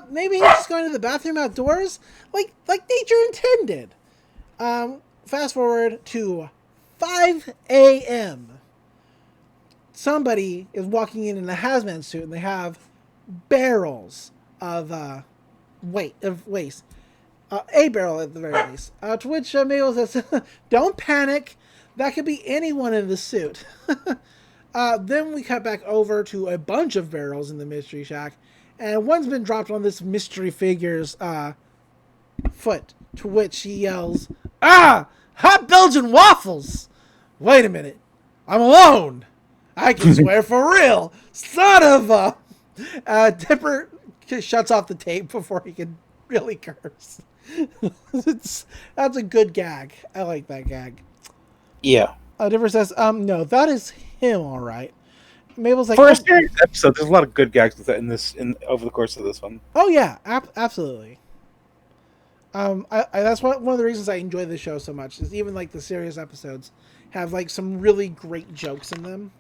maybe he's just going to the bathroom outdoors, like nature intended. Fast forward to 5 a.m. Somebody is walking in a hazmat suit, and they have barrels of waste. A barrel at the very least. To which Mabel says, "Don't panic. That could be anyone in the suit." Then we cut back over to a bunch of barrels in the Mystery Shack, and one's been dropped on this mystery figure's foot. To which he yells, "Ah! Hot Belgian waffles! Wait a minute. I'm alone. I can swear for real. Son of a..." Dipper shuts off the tape before he can really curse. That's a good gag. I like that gag. Yeah. Dipper says, no, that is him, all right. Mabel's like, for a series episode, there's a lot of good gags with that in over the course of this one. Oh yeah, absolutely. That's one of the reasons I enjoy this show so much. Is even like the serious episodes have like some really great jokes in them.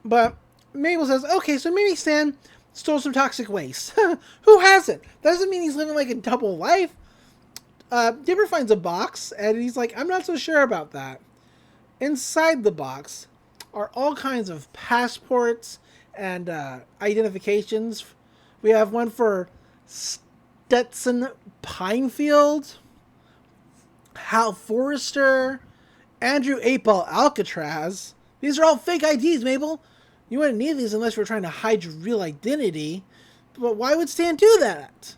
But Mabel says, okay, so maybe Stan stole some toxic waste. Who hasn't? Doesn't mean he's living like a double life. Dipper finds a box, and he's like, I'm not so sure about that. Inside the box are all kinds of passports and identifications. We have one for Stetson Pinefield, Hal Forrester, Andrew 8-Ball Alcatraz. These are all fake IDs, Mabel. You wouldn't need these unless you're trying to hide your real identity. But why would Stan do that?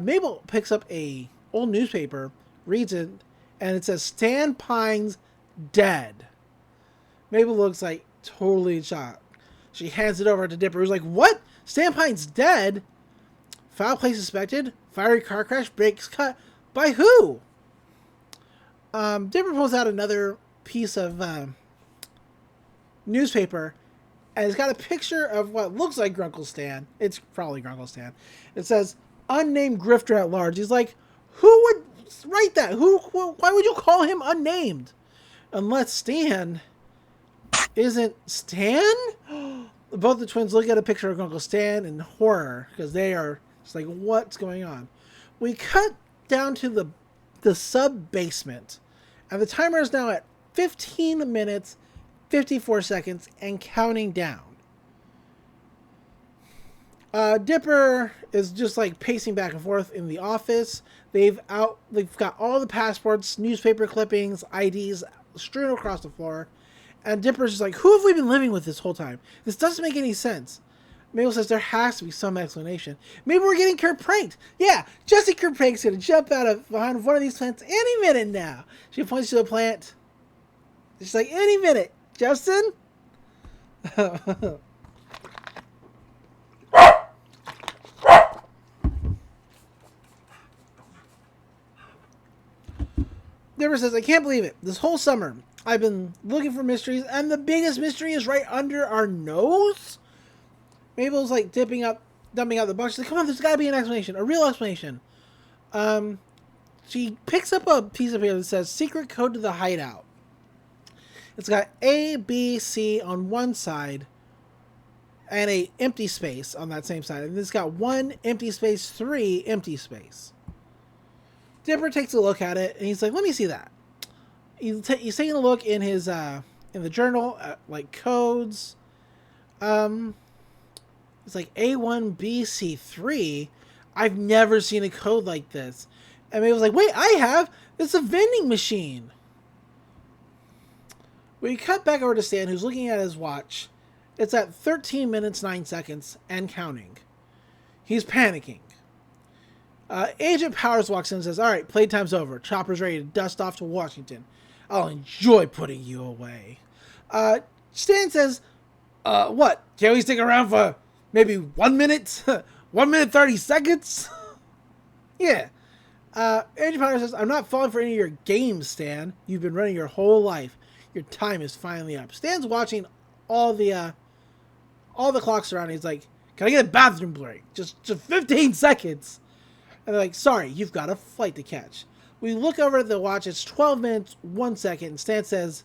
Mabel picks up a old newspaper, reads it, and it says Stan Pine's dead. Mabel looks like totally shocked. She hands it over to Dipper, who's like, what? Stan Pine's dead? Foul play suspected? Fiery car crash? Brakes cut? By who? Dipper pulls out another piece of newspaper, and it's got a picture of what looks like Grunkle Stan. It's probably Grunkle Stan. It says, unnamed grifter at large. He's like, who would write that? Why would you call him unnamed? Unless Stan isn't Stan? Both the twins look at a picture of Grunkle Stan in horror, because they are just like, what's going on? We cut down to the sub-basement, and the timer is now at 15 minutes, 54 seconds, and counting down. Dipper is just like pacing back and forth in the office. They've got all the passports, newspaper clippings, IDs strewn across the floor. And Dipper's just like, who have we been living with this whole time? This doesn't make any sense. Mabel says there has to be some explanation. Maybe we're getting Kurt pranked. Yeah, Jesse Kurt Prank's gonna jump behind one of these plants any minute now. She points to the plant. She's like, any minute. Justin? Dipper says, I can't believe it. This whole summer, I've been looking for mysteries, and the biggest mystery is right under our nose? Mabel's like dumping out the box. She's like, come on, there's got to be an explanation, a real explanation. She picks up a piece of paper that says secret code to the hideout. It's got A, B, C on one side, and a empty space on that same side. And it's got 1 empty space, 3 empty space. Dipper takes a look at it, and he's like, let me see that. He's taking a look in his in the journal at, like, codes. It's like A1BC3. I've never seen a code like this. And Mabel's like, wait, I have. It's a vending machine. We cut back over to Stan, who's looking at his watch. It's at 13 minutes, 9 seconds, and counting. He's panicking. Agent Powers walks in and says, all right, playtime's over. Chopper's ready to dust off to Washington. I'll enjoy putting you away. Stan says, what? Can we stick around for maybe 1 minute? 1 minute, 30 seconds? Yeah. Agent Powers says, I'm not falling for any of your games, Stan. You've been running your whole life. Your time is finally up. Stan's watching all the clocks around. He's like, can I get a bathroom break? Just 15 seconds. And they're like, sorry, you've got a flight to catch. We look over at the watch. It's 12 minutes, 1 second. And Stan says,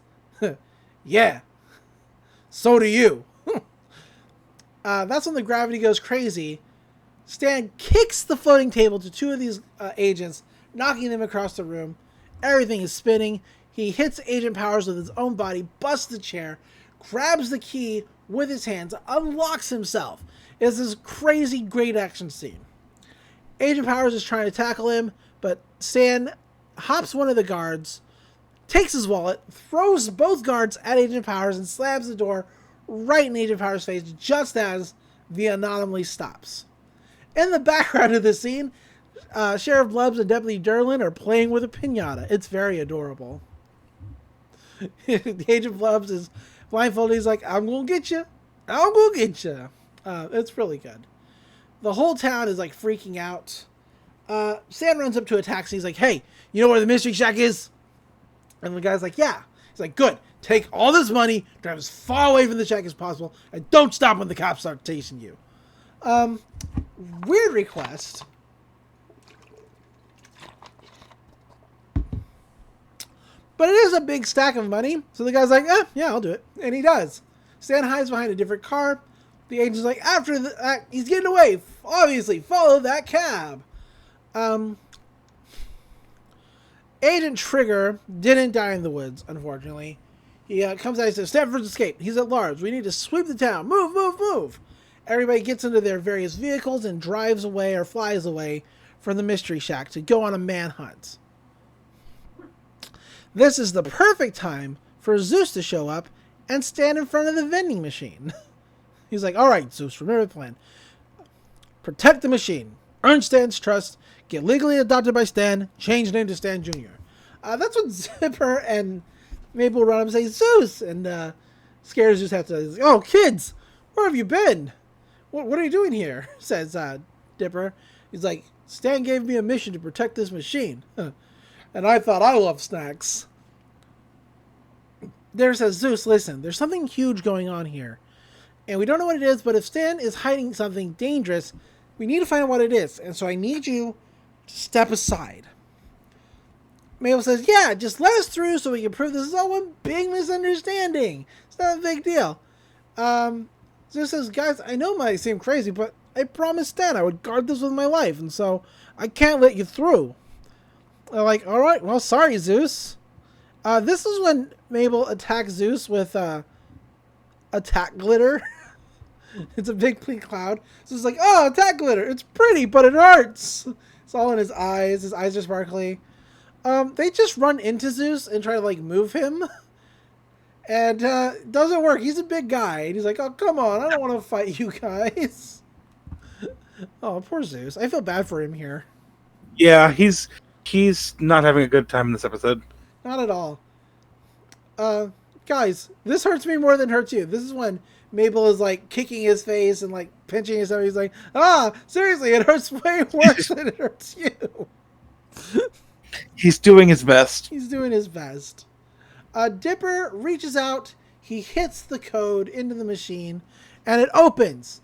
yeah, so do you. That's when the gravity goes crazy. Stan kicks the floating table to 2 of these agents, knocking them across the room. Everything is spinning. He hits Agent Powers with his own body, busts the chair, grabs the key with his hands, unlocks himself. It's this crazy, great action scene. Agent Powers is trying to tackle him, but Stan hops one of the guards, takes his wallet, throws both guards at Agent Powers, and slams the door right in Agent Powers' face just as the anomaly stops. In the background of the scene, Sheriff Blubbs and Deputy Derlin are playing with a piñata. It's very adorable. Agent Blubbs is blindfolded. He's like, I'm going to get you. I'm going to get you. It's really good. The whole town is like freaking out. Stan runs up to a taxi. He's like, hey, you know where the Mystery Shack is? And the guy's like, yeah. He's like, good. Take all this money, drive as far away from the shack as possible, and don't stop when the cops start chasing you. Weird request. But it is a big stack of money. So the guy's like, yeah, I'll do it. And he does. Stan hides behind a different car. The agent's like, after he's getting away. Obviously, follow that cab. Agent Trigger didn't die in the woods, unfortunately. He comes out and says, Stanford's escaped. He's at large. We need to sweep the town. Move, move, move. Everybody gets into their various vehicles and drives away or flies away from the Mystery Shack to go on a manhunt. This is the perfect time for Zeus to show up and stand in front of the vending machine. He's like, all right, Zeus, remember the plan. Protect the machine. Earn Stan's trust. Get legally adopted by Stan. Change name to Stan Jr. That's what Zipper and Mabel run up and say, Zeus! And scares Zeus after that. Oh, kids! Where have you been? What are you doing here? Says Dipper. He's like, Stan gave me a mission to protect this machine. And I thought I loved snacks. There says, Zeus, listen, there's something huge going on here. And we don't know what it is, but if Stan is hiding something dangerous, we need to find out what it is. And so I need you to step aside. Mabel says, yeah, just let us through so we can prove this is all one big misunderstanding. It's not a big deal. Zeus says, guys, I know it might seem crazy, but I promised Stan I would guard this with my life, and so I can't let you through. They're like, all right, well, sorry, Zeus. This is when Mabel attacks Zeus with attack glitter. It's a big pink cloud. So it's like, oh, attack glitter. It's pretty, but it hurts. It's all in his eyes. His eyes are sparkly. They just run into Zeus and try to, like, move him. And it doesn't work. He's a big guy. And he's like, oh, come on. I don't want to fight you guys. Oh, poor Zeus. I feel bad for him here. Yeah, he's not having a good time in this episode. Not at all. Guys, this hurts me more than hurts you. This is when Mabel is, like, kicking his face and, like, pinching his nose. He's like, seriously, it hurts way worse than it hurts you. He's doing his best. He's doing his best. Dipper reaches out. He hits the code into the machine, and it opens,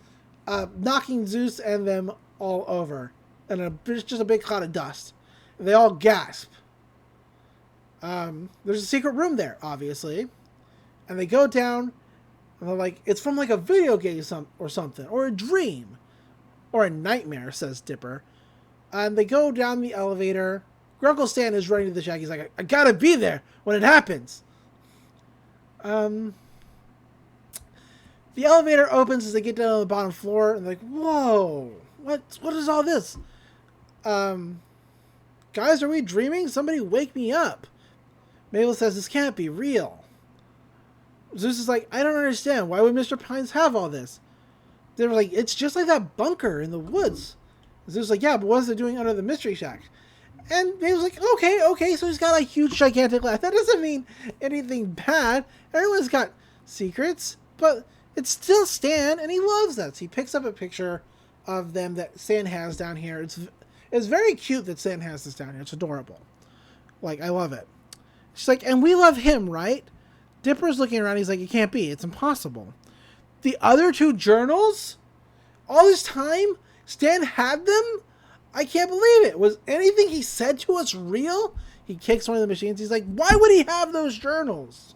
knocking Zeus and them all over. And there's just a big cloud of dust. And they all gasp. There's a secret room there, obviously. And they go down, and they're like, it's from like a video game or something, or a dream, or a nightmare, says Dipper. And they go down the elevator. Grunkle Stan is running to the shack. He's like, I gotta be there when it happens. The elevator opens as they get down to the bottom floor, and they're like, whoa, what is all this? Guys, are we dreaming? Somebody wake me up. Mabel says, this can't be real. Zeus is like, I don't understand. Why would Mr. Pines have all this? They were like, it's just like that bunker in the woods. Zeus is like, yeah, but what's it doing under the Mystery Shack? And Mabel's like, okay, so he's got a huge, gigantic laugh. That doesn't mean anything bad. Everyone's got secrets, but it's still Stan, and he loves that. So he picks up a picture of them that Stan has down here. It's very cute that Stan has this down here. It's adorable. Like, I love it. She's like, and we love him, right? Dipper's looking around. He's like, it can't be. It's impossible. The other two journals? All this time? Stan had them? I can't believe it. Was anything he said to us real? He kicks one of the machines. He's like, why would he have those journals?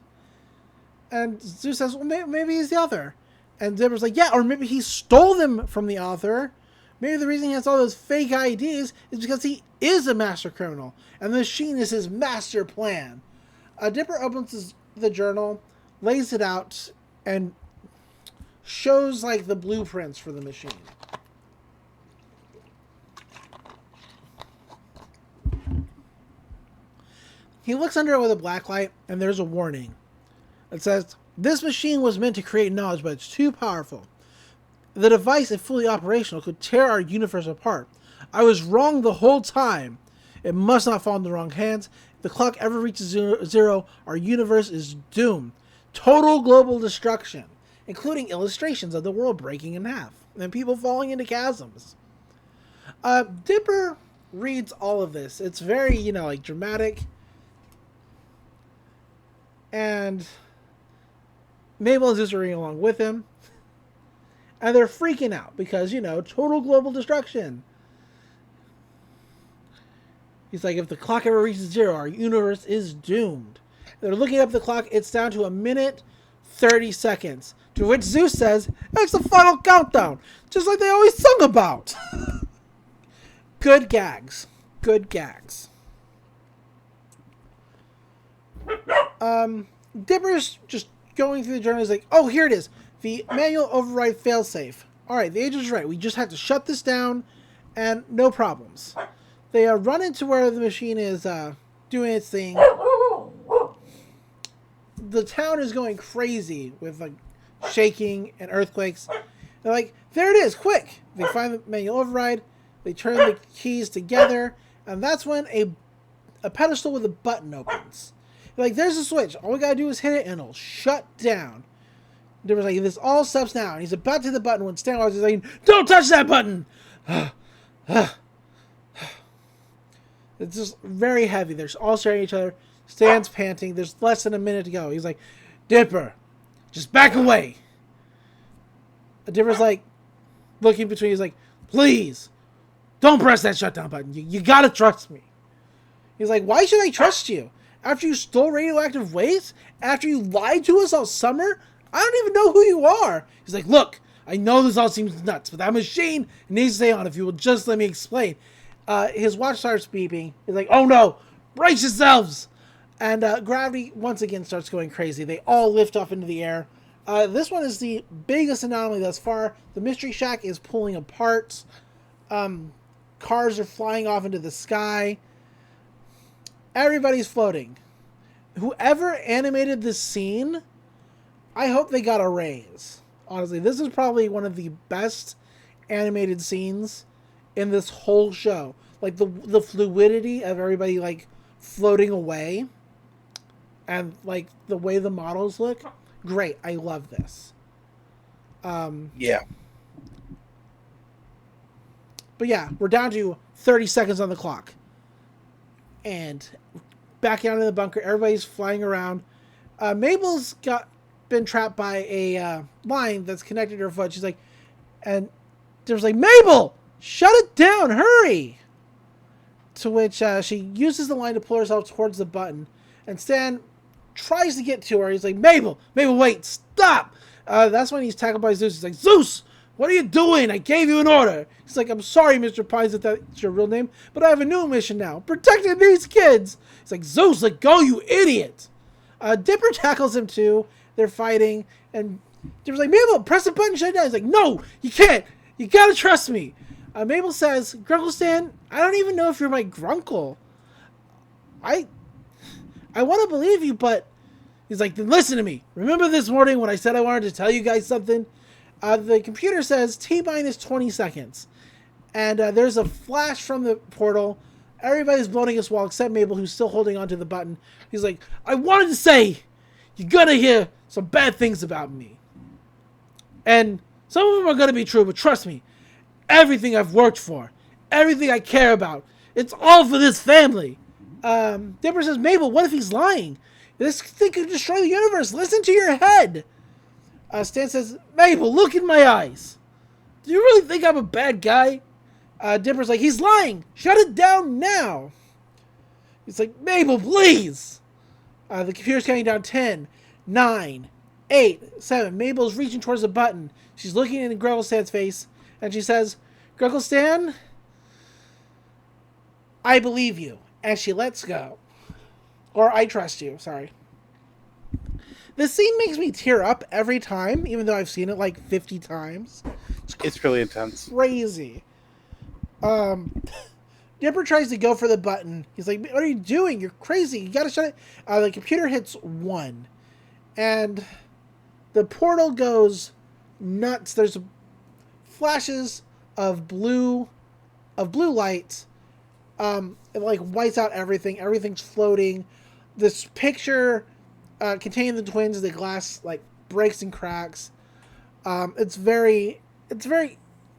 And Zeus says, well, maybe he's the author. And Dipper's like, yeah, or maybe he stole them from the author. Maybe the reason he has all those fake IDs is because he is a master criminal. And the machine is his master plan. Dipper opens the journal, lays it out, and shows, like, the blueprints for the machine. He looks under it with a black light, and there's a warning. It says, this machine was meant to create knowledge, but it's too powerful. The device, if fully operational, could tear our universe apart. I was wrong the whole time. It must not fall in the wrong hands. If the clock ever reaches zero, our universe is doomed. Total global destruction, including illustrations of the world breaking in half and people falling into chasms. Dipper reads all of this. It's very, like, dramatic. And Mabel and Zeus are reading along with him. And they're freaking out because, total global destruction. He's like, if the clock ever reaches zero, our universe is doomed. They're looking up the clock. It's down to 1:30. To which Zeus says, it's the final countdown. Just like they always sung about. Good gags. Good gags. Dipper's just going through the journal. He's like, oh, here it is. The manual override failsafe. All right, the agent's right. We just have to shut this down and no problems. They run into where the machine is doing its thing. The town is going crazy with like shaking and earthquakes. They're like, there it is, quick. They find the manual override. They turn the keys together. And that's when a pedestal with a button opens. They're like, there's a switch. All we got to do is hit it and it'll shut down. There was like, this all stops now. And he's about to hit the button when Stan was like, don't touch that button. It's just very heavy. They're all staring at each other. Stan's panting. There's less than a minute to go. He's like, Dipper, just back away. Dipper's like, looking between. He's like, please, don't press that shutdown button. You gotta trust me. He's like, why should I trust you? After you stole radioactive waste? After you lied to us all summer? I don't even know who you are. He's like, look, I know this all seems nuts, but that machine needs to stay on if you will just let me explain. His watch starts beeping. He's like, oh no, brace yourselves. And gravity once again starts going crazy. They all lift off into the air. This one is the biggest anomaly thus far. The Mystery Shack is pulling apart. Cars are flying off into the sky. Everybody's floating. Whoever animated this scene, I hope they got a raise. Honestly, this is probably one of the best animated scenes in this whole show. Like the fluidity of everybody like floating away and like the way the models look. Great. I love this. Yeah. But yeah, we're down to 30 seconds on the clock. And back down in the bunker, everybody's flying around. Mabel's been trapped by a line that's connected to her foot. She's like, and there's like, Mabel, shut it down, hurry! To which she uses the line to pull herself towards the button. And Stan tries to get to her. He's like, Mabel, wait, stop! That's when he's tackled by Zeus. He's like, Zeus, what are you doing? I gave you an order. He's like, I'm sorry, Mr. Pines, if that's your real name, but I have a new mission now. Protecting these kids. He's like, Zeus, let go, you idiot. Dipper tackles him too. They're fighting. And Dipper's like, Mabel, press the button, shut it down. He's like, no, you can't. You gotta trust me. Mabel says, Grunkle Stan, I don't even know if you're my Grunkle. I want to believe you, but he's like, then listen to me. Remember this morning when I said I wanted to tell you guys something? The computer says T-minus 20 seconds. And there's a flash from the portal. Everybody's bloating this wall except Mabel, who's still holding onto the button. He's like, I wanted to say, you're gonna hear some bad things about me. And some of them are gonna be true, but trust me, everything I've worked for, everything I care about, it's all for this family. Dipper says, Mabel, what if he's lying? This thing could destroy the universe. Listen to your head. Stan says, Mabel, look in my eyes. Do you really think I'm a bad guy? Dipper's like, he's lying. Shut it down now. He's like, Mabel, please. The computer's counting down 10, 9, 8, 7. Mabel's reaching towards the button. She's looking in Grunkle Stan's face, and she says, Grunkle Stan, I believe you. And she lets go. Or I trust you, sorry. This scene makes me tear up every time, even though I've seen it like 50 times. It's really intense. Crazy. Dipper tries to go for the button. He's like, what are you doing? You're crazy. You gotta shut it. The computer hits 1. And the portal goes nuts. There's flashes of blue light. It like whites out everything. Everything's floating. This picture containing the twins, the glass like breaks and cracks. It's very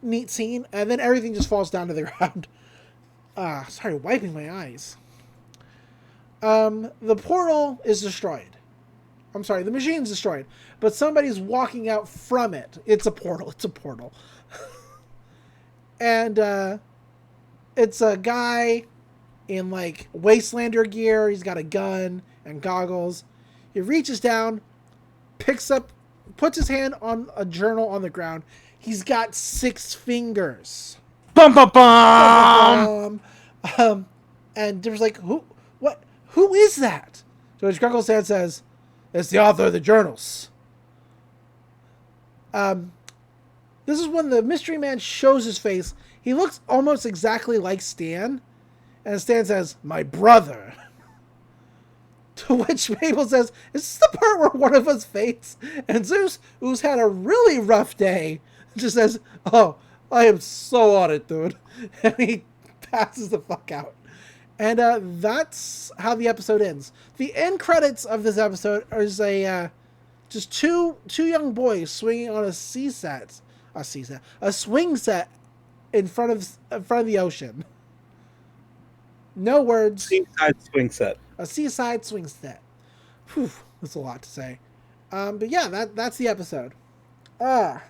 neat scene, and then everything just falls down to the ground. Sorry, wiping my eyes. The portal is destroyed. I'm sorry, the machine's destroyed, but somebody's walking out from it. It's a portal. And it's a guy in like Wastelander gear. He's got a gun and goggles. He reaches down, puts his hand on a journal on the ground. He's got 6 fingers. Bum bum bum. And there's like, who is that? So as Grunkle Stan says, It's the author of the journals. This is when the mystery man shows his face. He looks almost exactly like Stan. And Stan says, "My brother." To which Mabel says, "Is this the part where one of us faints?" And Zeus, who's had a really rough day, just says, "Oh, I am so on it, dude." And he passes the fuck out. And that's how the episode ends. The end credits of this episode is just two young boys swinging on a swing set in front of the ocean. No words. Seaside swing set. A seaside swing set. Whew, that's a lot to say. But yeah, that's the episode. Real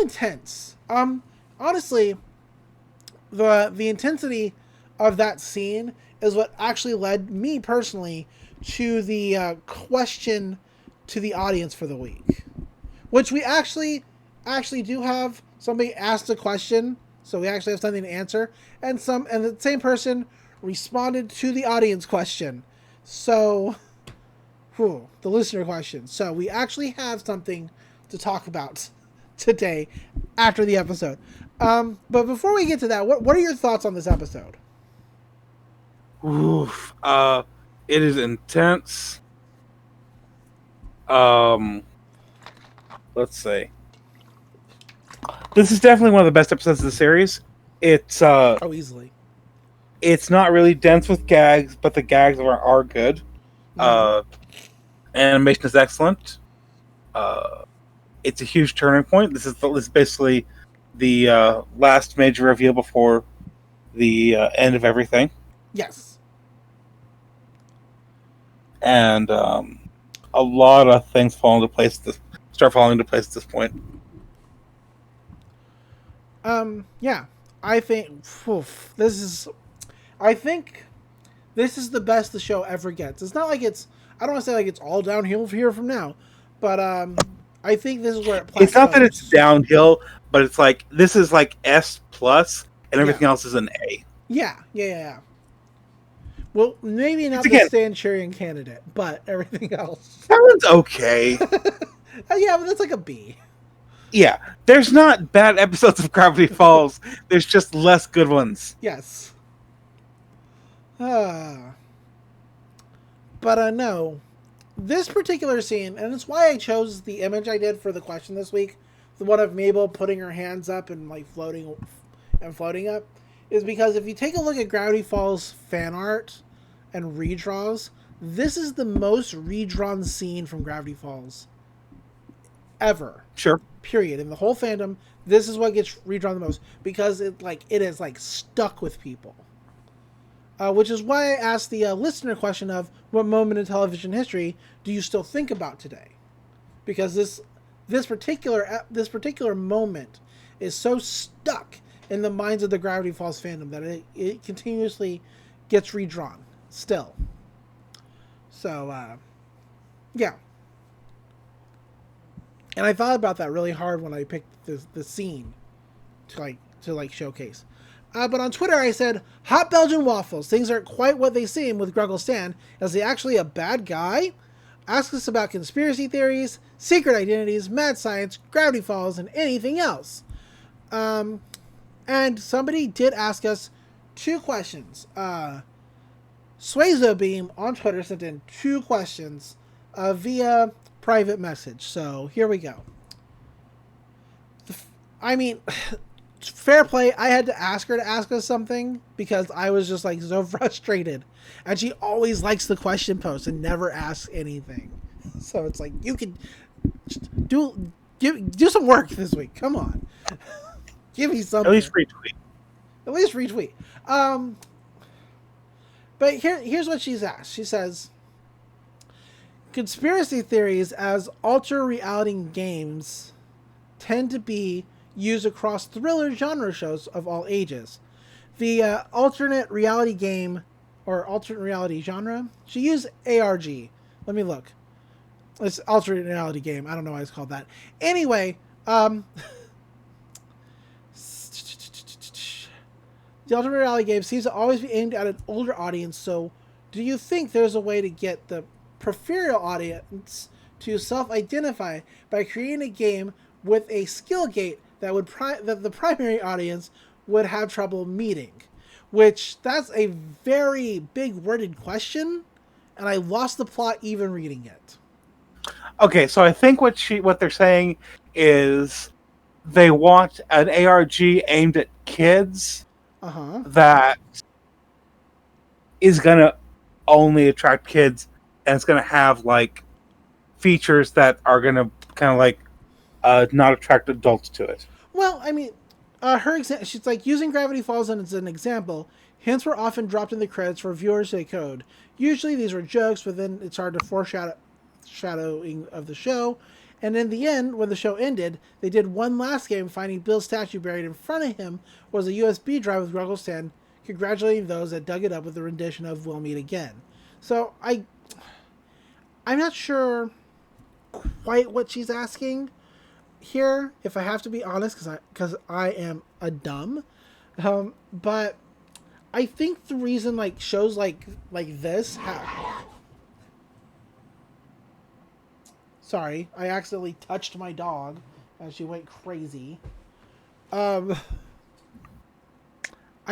intense. Honestly, the intensity of that scene is what actually led me personally to the question to the audience for the week, which we actually do have. Somebody asked a question, so we actually have something to answer, and the same person responded to the audience question. So, the listener question. So we actually have something to talk about today after the episode. But before we get to that, what are your thoughts on this episode? Oof. It is intense. Let's see. This is definitely one of the best episodes of the series. It's Easily. It's not really dense with gags, but the gags are good. Animation is excellent. It's a huge turning point. This is basically the last major reveal before the end of everything. Yes. And a lot of things start falling into place at this point. Yeah, I think this is the best the show ever gets. It's not like I don't want to say like it's all downhill here from now, but I think this is where it plateaus. It's not that it's downhill, but it's like this is like S plus, and everything else is an A. Yeah. Well, maybe not the Stan Churian candidate, but everything else. That one's okay. Yeah, but that's like a B. Yeah, there's not bad episodes of Gravity Falls. There's just less good ones. Yes. But no. This particular scene, and it's why I chose the image I did for the question this week, the one of Mabel putting her hands up and like floating up, is because if you take a look at Gravity Falls fan art and redraws, this is the most redrawn scene from Gravity Falls ever. Sure. Period. In the whole fandom, this is what gets redrawn the most because it is like stuck with people. Which is why I asked the listener question of what moment in television history do you still think about today? Because this particular moment is so stuck in the minds of the Gravity Falls fandom that it continuously gets redrawn still. So yeah. And I thought about that really hard when I picked the scene to showcase. But on Twitter I said, "Hot Belgian waffles. Things aren't quite what they seem with Grunkle Stan. Is he actually a bad guy? Ask us about conspiracy theories, secret identities, mad science, Gravity Falls, and anything else." And somebody did ask us two questions. Suezo Beam on Twitter sent in two questions via private message. So here we go. Fair play. I had to ask her to ask us something because I was just like so frustrated, and she always likes the question post and never asks anything. So it's like you could do some work this week. Come on, give me something. At least retweet. But here's what she's asked. She says, conspiracy theories as alternate reality games tend to be used across thriller genre shows of all ages. The alternate reality game or alternate reality genre, she used ARG. Let me look. It's alternate reality game. I don't know why it's called that. Anyway, the alternate reality game seems to always be aimed at an older audience, so do you think there's a way to get the peripheral audience to self-identify by creating a game with a skill gate that would that the primary audience would have trouble meeting. Which, that's a very big worded question, and I lost the plot even reading it. Okay, so I think what they're saying is they want an ARG aimed at kids that is gonna only attract kids, and it's gonna have like features that are gonna kind of like not attract adults to it. Well, I mean, she's like, using Gravity Falls as an example, hints were often dropped in the credits for viewers to decode. Usually these were jokes, but then it's hard to foreshadowing of the show. And in the end, when the show ended, they did one last game, finding Bill's statue buried in front of him was a USB drive with Grunkle Stan, congratulating those that dug it up with a rendition of We'll Meet Again. So I'm not sure quite what she's asking here, if I have to be honest, because I am a dumb. But I think the reason like shows like this Sorry, I accidentally touched my dog and she went crazy. I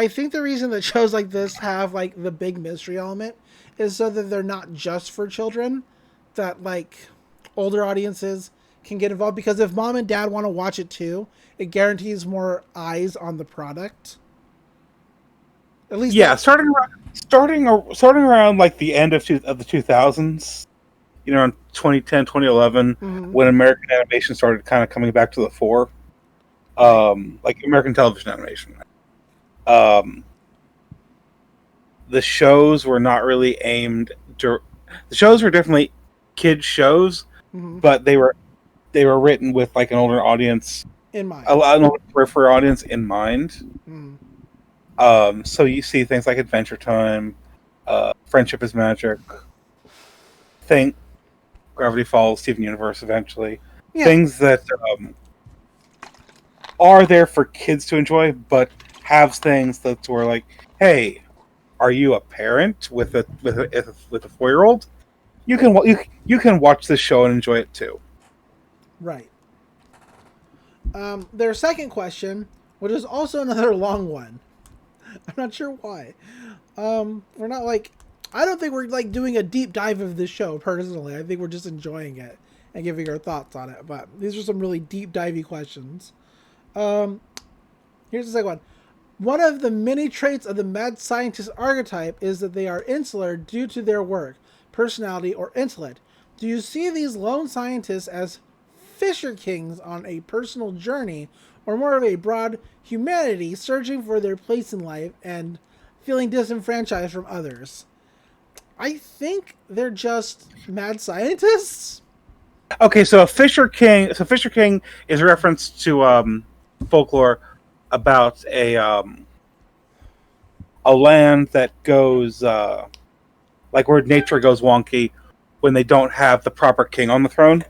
think the reason that shows like this have like the big mystery element is so that they're not just for children, that like older audiences can get involved, because if mom and dad want to watch it too, it guarantees more eyes on the product. At least, yeah, starting around like the end of the 2000s, you know, in 2010, 2011, when American animation started kind of coming back to the fore, like American television animation. The shows were not really aimed. The shows were definitely kids shows, but they were written with like an older audience in mind, an older peripheral audience in mind. So you see things like Adventure Time, Friendship is Magic, Think, Gravity Falls, Steven Universe eventually. Yeah. Things that are there for kids to enjoy, but have things that were like, hey, are you a parent with a 4-year-old? You can watch this show and enjoy it too. Right. Their second question, which is also another long one. I'm not sure why. We're not like, I don't think we're like doing a deep dive of this show personally. I think we're just enjoying it and giving our thoughts on it. But these are some really deep divey questions. Here's the second one. One of the many traits of the mad scientist archetype is that they are insular due to their work, personality, or intellect. Do you see these lone scientists as Fisher Kings on a personal journey, or more of a broad humanity searching for their place in life and feeling disenfranchised from others? I think they're just mad scientists. Okay, so Fisher King is a reference to folklore about a land that goes like where nature goes wonky when they don't have the proper king on the throne.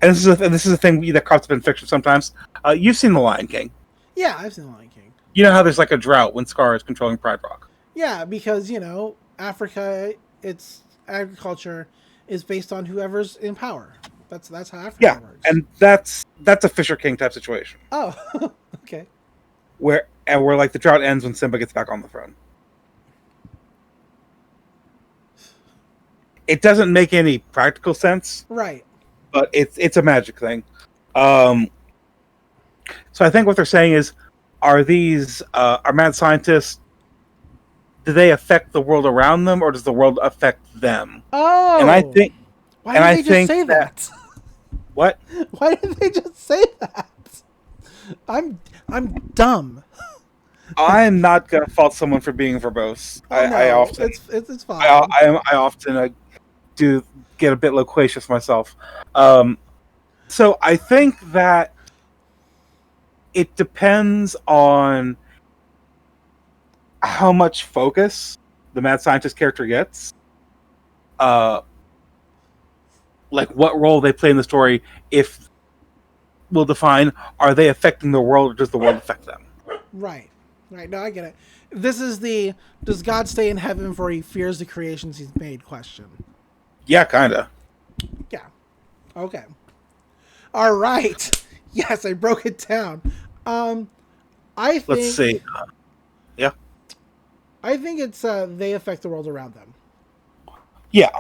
And this is a thing that crops up in fiction sometimes. You've seen The Lion King. Yeah, I've seen The Lion King. You know how there's like a drought when Scar is controlling Pride Rock. Yeah, because, you know, Africa, its agriculture is based on whoever's in power. That's how Africa works. And that's a Fisher King type situation. Oh, okay. Where like the drought ends when Simba gets back on the throne. It doesn't make any practical sense. Right. But it's a magic thing. So I think what they're saying is, are these are mad scientists, do they affect the world around them, or does the world affect them? Oh. And I think why did they just say that? What? Why did they just say that? I'm dumb. I'm not gonna fault someone for being verbose. Oh, I often it's fine. I often do get a bit loquacious myself. So I think that it depends on how much focus the mad scientist character gets. Like what role they play in the story, if will define, are they affecting the world or does the world affect them? Right. No, I get it. This is the does God stay in heaven for he fears the creations he's made question. Yeah, kinda. Yeah. Okay. All right. Yes, I broke it down. I think. Let's see. Yeah. I think it's they affect the world around them. Yeah.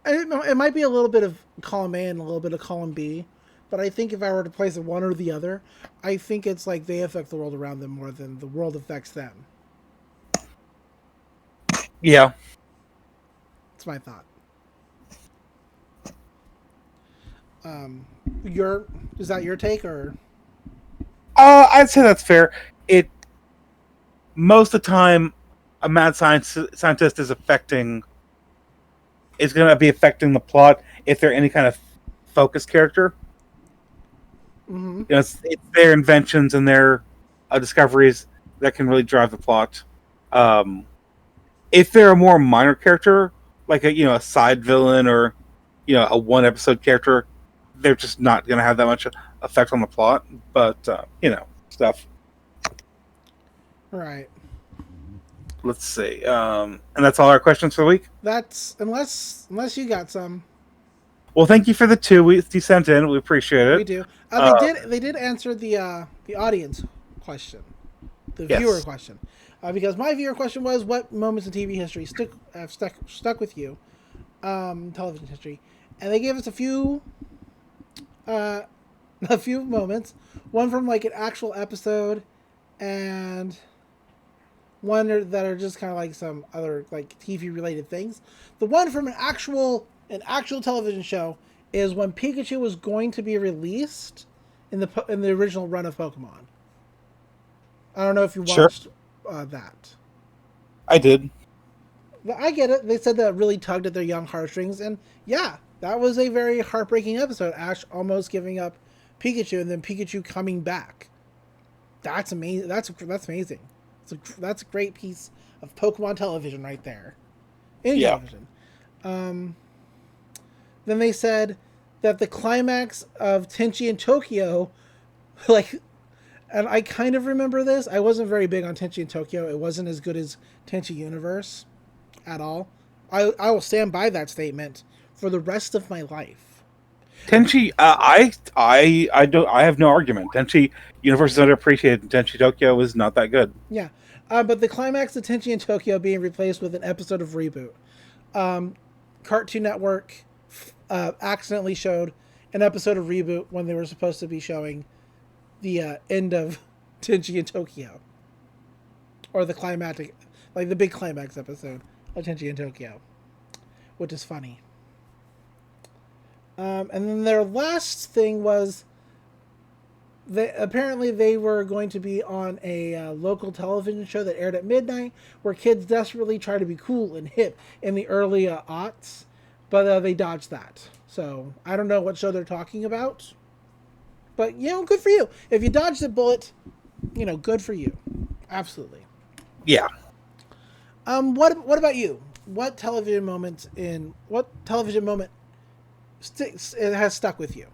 It might be a little bit of column A and a little bit of column B, but I think if I were to place it one or the other, I think it's like they affect the world around them more than the world affects them. Yeah. That's my thought. Is that your take or? I'd say that's fair. Most of the time, a mad scientist is going to be affecting the plot if they're any kind of focus character. Mm-hmm. You know, it's their inventions and their discoveries that can really drive the plot. If they're a more minor character, like a side villain or a one episode character, they're just not going to have that much effect on the plot. But stuff. Right. Let's see. And that's all our questions for the week? That's unless you got some. Well, thank you for the 2 you sent in. We appreciate it. We do. They did answer the audience question, the viewer question, because my viewer question was what moments in TV history have stuck with you, television history, and they gave us a few moments. One from like an actual episode, and one that are just kind of like some other like TV related things. The one from an actual television show is when Pikachu was going to be released in the original run of Pokemon. I don't know if you watched that. I did. I get it. They said that really tugged at their young heartstrings, and yeah, that was a very heartbreaking episode. Ash almost giving up Pikachu, and then Pikachu coming back. That's amazing. That's amazing. That's a great piece of Pokemon television right there. Television. Then they said that the climax of Tenchi in Tokyo, and I kind of remember this. I wasn't very big on Tenchi in Tokyo. It wasn't as good as Tenchi Universe at all. I will stand by that statement for the rest of my life. Tenchi, I have no argument. Tenchi Universe is underappreciated. Tenchi Tokyo was not that good. Yeah, but the climax of Tenchi in Tokyo being replaced with an episode of Reboot. Cartoon Network accidentally showed an episode of Reboot when they were supposed to be showing the end of Tenchi in Tokyo, or the climactic, like the big climax episode of Tenchi in Tokyo, which is funny. And then their last thing was apparently they were going to be on a local television show that aired at midnight where kids desperately try to be cool and hip in the early aughts, but they dodged that. So I don't know what show they're talking about, but good for you. If you dodged the bullet, good for you. Absolutely. Yeah. What about you? What television moment has stuck with you?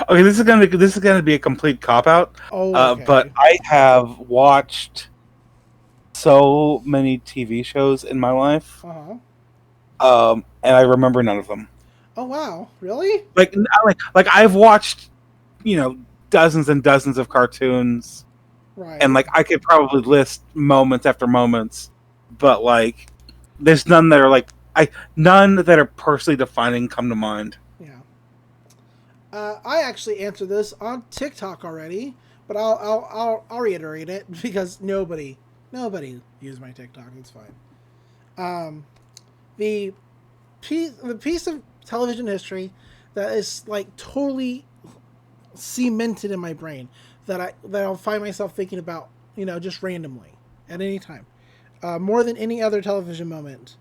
Okay, this is gonna be a complete cop out. Oh, okay. But I have watched so many TV shows in my life, and I remember none of them. Oh wow, really? Like I've watched, dozens and dozens of cartoons, right? And I could probably list moments after moments, but there's none that are none that are personally defining come to mind. Yeah. I actually answered this on TikTok already, but I'll reiterate it because nobody used my TikTok. It's fine. The piece of television history that is totally cemented in my brain that I'll find myself thinking about, just randomly at any time, more than any other television moment,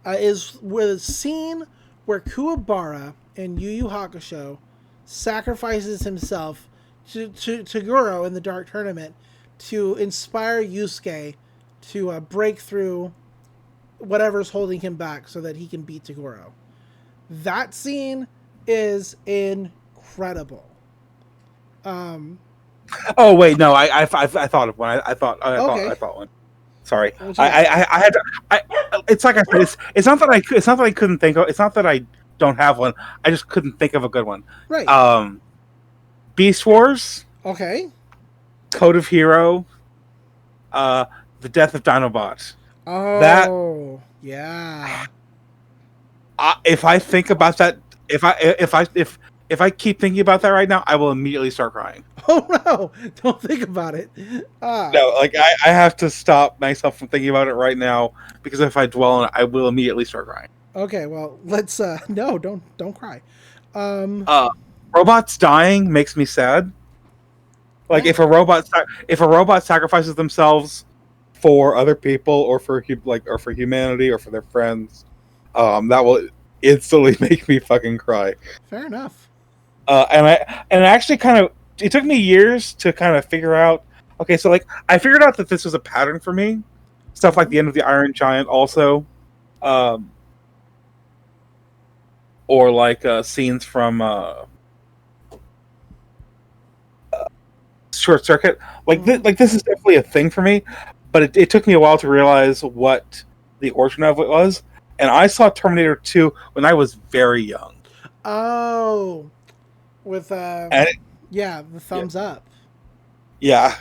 is where the scene where Kuwabara in Yu Yu Hakusho sacrifices himself to Toguro in the Dark Tournament to inspire Yusuke to break through whatever's holding him back so that he can beat Toguro. That scene is incredible. Oh wait, no, I thought of one. Okay. I thought one. Sorry, What's yours? I had to. It's like I said. It's not that It's not that I couldn't think of. It's not that I don't have one. I just couldn't think of a good one. Right. Beast Wars, Okay. Code of Hero, the Death of Dinobot. That Oh, yeah. if I think about that, if I keep thinking about that right now, I will immediately start crying. Oh no! Don't think about it. Ah. No, like I have to stop myself from thinking about it right now because if I dwell on it, I will immediately start crying. Okay. Well, let's. No, don't cry. Robots dying makes me sad. Like if a robot sacrifices themselves for other people or for humanity or for their friends, that will instantly make me fucking cry. Fair enough. And actually it took me years to kind of figure out. Okay, so like I figured out that this was a pattern for me. Stuff like the end of the Iron Giant, also, or like scenes from Short Circuit. Like this is definitely a thing for me, but it took me a while to realize what the origin of it was. And I saw Terminator 2 when I was very young. Oh, with And the thumbs up. yeah,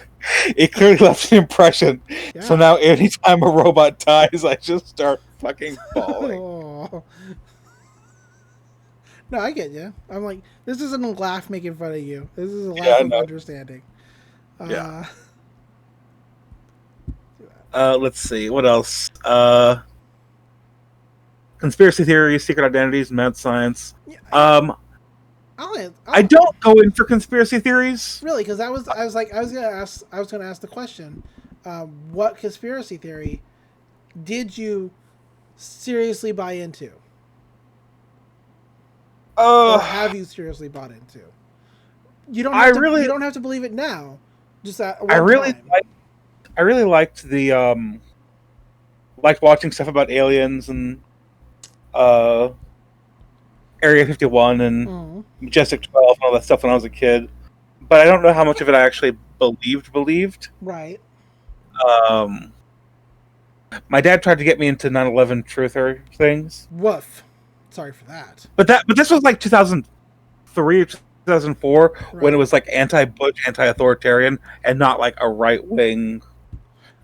it clearly left an impression. Yeah. So now anytime a robot dies, I just start fucking bawling. Oh. No, I get you. I'm like, this isn't a laugh making fun of you. This is a laugh of understanding. Yeah. Let's see. What else? Conspiracy theories, secret identities, mad science. Yeah, I don't go in for conspiracy theories. Really, because I was gonna ask the question, what conspiracy theory did you seriously buy into? Or have you seriously bought into? You don't have to believe it now. Just at one time. I really liked the liked watching stuff about aliens and Area 51 and Majestic 12 and all that stuff when I was a kid. But I don't know how much of it I actually believed. Right. My dad tried to get me into 9/11 truther things. Woof. Sorry for that. But this was like 2003 or 2004 when it was like anti-Bush, anti-authoritarian, and not like a right-wing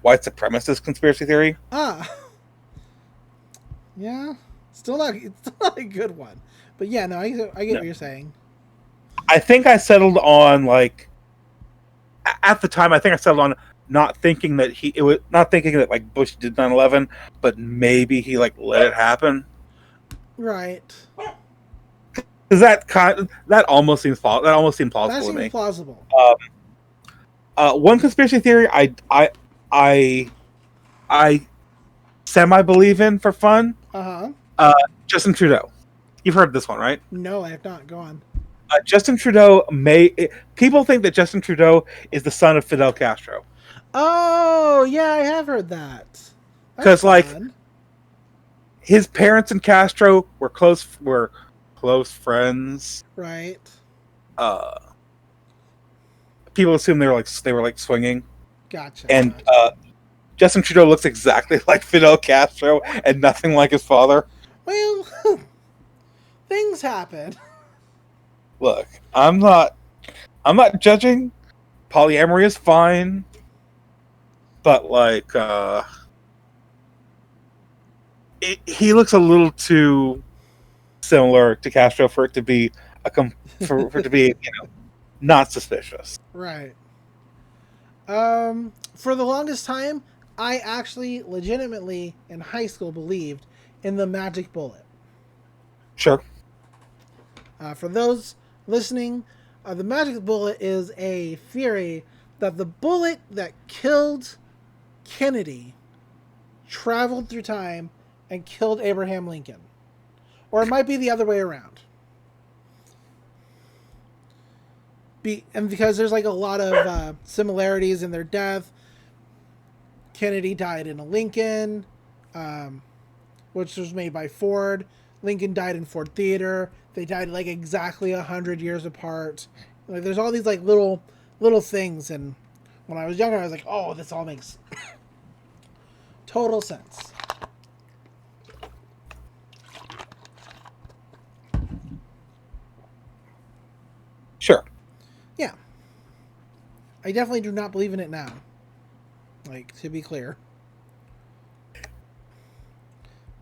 white supremacist conspiracy theory. Yeah. Still not a good one. But yeah, no, I get what you're saying. I think I settled on like at the time. I think I settled on not thinking that like Bush did 9/11, but maybe he like let it happen. Right. Because that almost seemed plausible. That almost seemed plausible to me. That seems plausible. One conspiracy theory I semi believe in for fun. Justin Trudeau. You've heard this one, right? No, I have not. Go on. Justin Trudeau people think that Justin Trudeau is the son of Fidel Castro. Oh, yeah, I have heard that. Because like his parents and Castro were close friends. Right. People assume they were like swinging. Gotcha. And Justin Trudeau looks exactly like Fidel Castro and nothing like his father. Well, things happen. Look, I'm not judging. Polyamory is fine, but like he looks a little too similar to Castro for it to be for it to be not suspicious. Right. For the longest time, I actually legitimately in high school believed in the magic bullet. Sure. For those listening, the magic bullet is a theory that the bullet that killed Kennedy traveled through time and killed Abraham Lincoln. Or it might be the other way around. And because there's like a lot of similarities in their death. Kennedy died in a Lincoln, which was made by Ford. Lincoln died in Ford Theater. They died like exactly 100 years apart. Like there's all these like little little things. And when I was younger, I was like, oh, this all makes total sense. Sure. Yeah. I definitely do not believe in it now. Like, to be clear.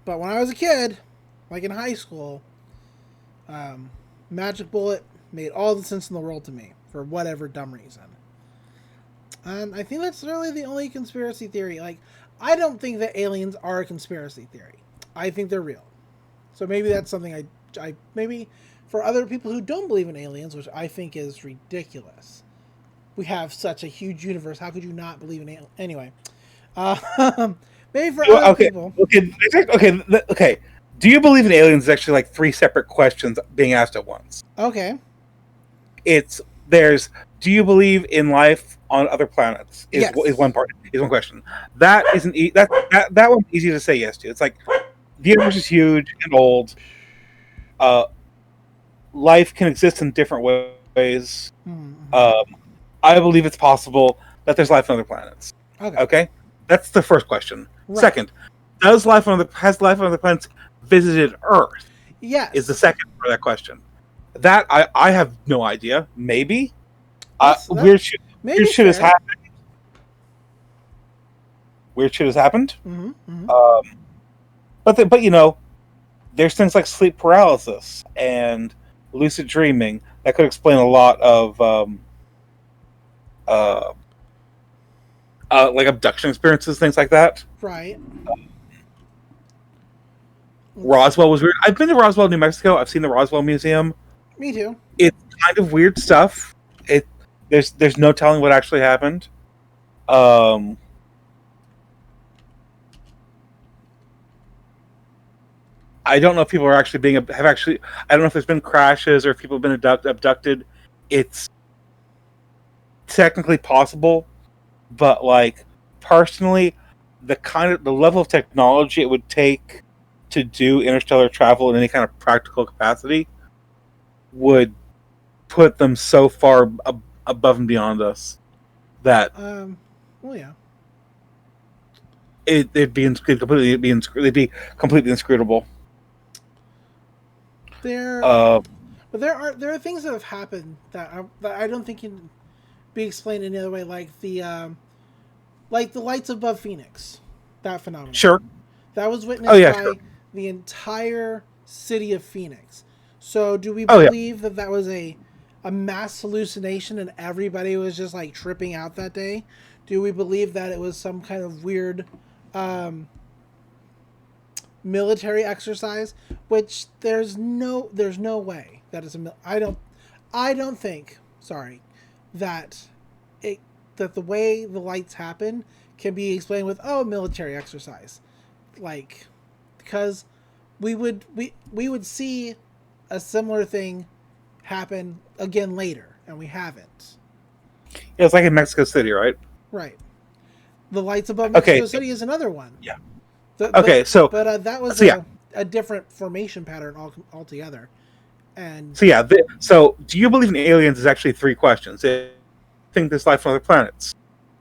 But when I was a kid, like in high school, Magic Bullet made all the sense in the world to me for whatever dumb reason. And I think that's really the only conspiracy theory. Like, I don't think that aliens are a conspiracy theory. I think they're real. So maybe that's something I maybe for other people who don't believe in aliens, which I think is ridiculous. We have such a huge universe. How could you not believe in aliens? Anyway, maybe for other people. Okay. Do you believe in aliens? Is actually like 3 separate questions being asked at once. Okay. Do you believe in life on other planets? Is one question. That isn't that one's easy to say yes to. It's like the universe is huge and old. Life can exist in different ways. I believe it's possible that there's life on other planets. Okay? That's the first question. Right. Second, has life on other planets visited Earth? Yes. Is the second part of that question. That I have no idea. Maybe. Weird shit has happened. Weird shit has happened. But you know, there's things like sleep paralysis and lucid dreaming that could explain a lot of like abduction experiences, things like that. Right. Roswell was weird. I've been to Roswell, New Mexico. I've seen the Roswell Museum. Me too. It's kind of weird stuff. There's no telling what actually happened. I don't know if people are actually I don't know if there's been crashes or if people have been abducted. It's technically possible, but like personally, the level of technology it would take to do interstellar travel in any kind of practical capacity would put them so far above and beyond us that they'd be completely inscrutable. But there are things that have happened that I don't think can be explained any other way, like the lights above Phoenix, that phenomenon. Sure. That was witnessed by the entire city of Phoenix. So do we believe that was a mass hallucination and everybody was just like tripping out that day? Do we believe that it was some kind of weird military exercise? Which there's no way that is I don't think that the way the lights happen can be explained with military exercise, like, because we would see a similar thing happen again later, and we haven't. Yeah, it's like in Mexico City, right? Right. The lights above Mexico City is another one. Yeah. But that was a different formation pattern altogether. And so do you believe in aliens? Is actually 3 questions. Do you think there's life on other planets?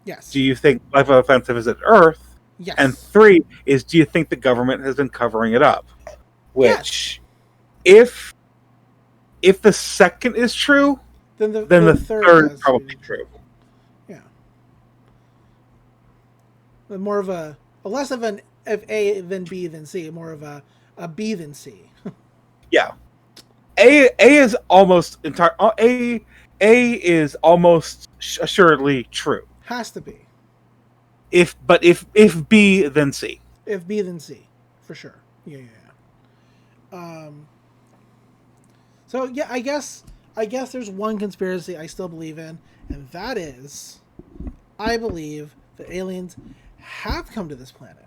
Yes. Do you think life on other planets have visited Earth? Yes. And 3 is, do you think the government has been covering it up? Which, if the second is true, then the third is probably true. Yeah. But more of a less of an A than B than C, more of a B than C. Yeah. A is almost A is almost assuredly true. Has to be. If B, then C. If B, then C, for sure. Yeah. So yeah, I guess there's one conspiracy I still believe in, and that is, I believe that aliens have come to this planet,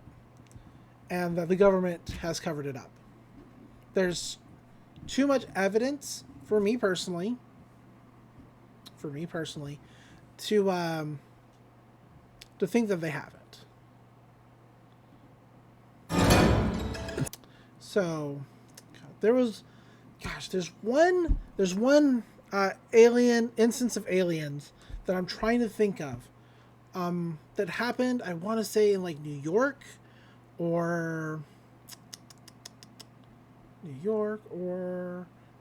and that the government has covered it up. There's too much evidence for me personally to think that they haven't. So there's one alien instance of aliens that I'm trying to think of that happened, I want to say in like New York or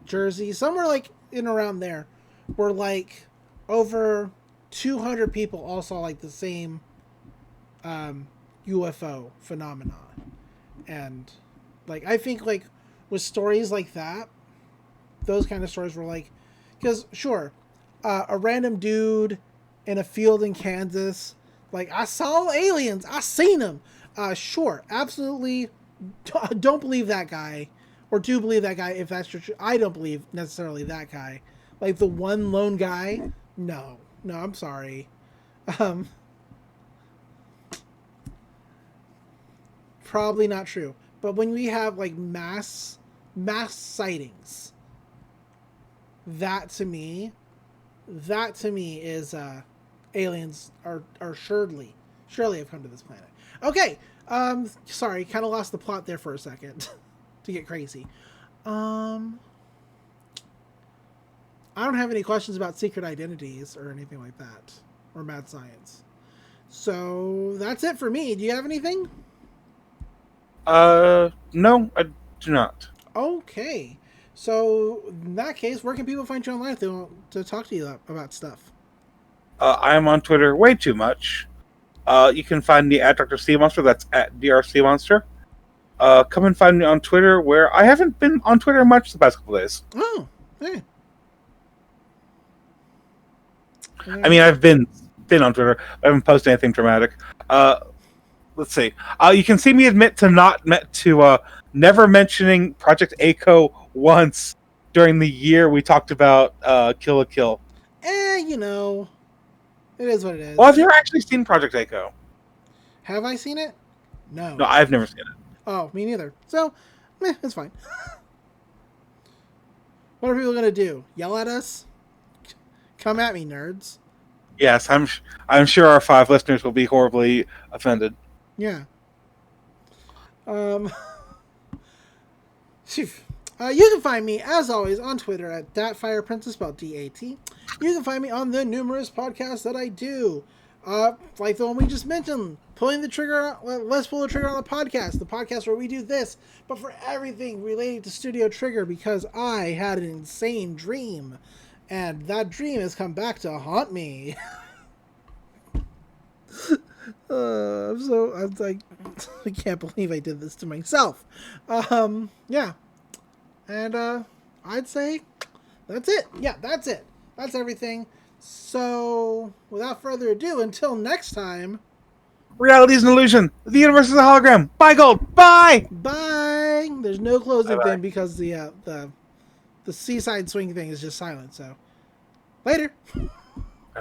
Jersey, somewhere like in around there, where like over 200 people all saw like the same UFO phenomenon. And like I think like with stories like that, those kind of stories were like, because sure, a random dude in a field in Kansas, like I saw aliens, I seen them. Sure, absolutely, don't believe that guy, or do believe that guy if that's true. I don't believe necessarily that guy, like the one lone guy. No, I'm sorry. Probably not true. But when we have like mass sightings, that to me is aliens are surely have come to this planet. Okay, sorry, kind of lost the plot there for a second to get crazy. I don't have any questions about secret identities or anything like that, or mad science. So that's it for me. Do you have anything? No, I do not. Okay. So in that case, where can people find you online if they want to talk to you about stuff? I am on Twitter way too much. You can find me at Dr. Sea Monster. That's at DRC Monster. Come and find me on Twitter, where I haven't been on Twitter much the past couple days. Oh, hey. I mean, I've been on Twitter. I haven't posted anything dramatic. Let's see. You can see me admit to never mentioning Project A-ko once during the year we talked about Kill la Kill. You know, it is what it is. Well, have you ever actually seen Project A-ko? Have I seen it? No. No, I've never seen it. Oh, me neither. So, it's fine. What are people gonna do? Yell at us? Come at me, nerds. Yes, I'm sure our 5 listeners will be horribly offended. Yeah. You can find me, as always, on Twitter at DatFirePrincess, spelled D-A-T. You can find me on the numerous podcasts that I do. Like the one we just mentioned, Let's Pull the Trigger on the podcast where we do this, but for everything related to Studio Trigger, because I had an insane dream, and that dream has come back to haunt me. I'm like, I can't believe I did this to myself. Yeah. And, I'd say that's it. Yeah, that's it. That's everything. So, without further ado, until next time. Reality is an illusion. The universe is a hologram. Bye, Gold. Bye. Bye. There's no closing Bye-bye. thing because the seaside swing thing is just silent. So, later.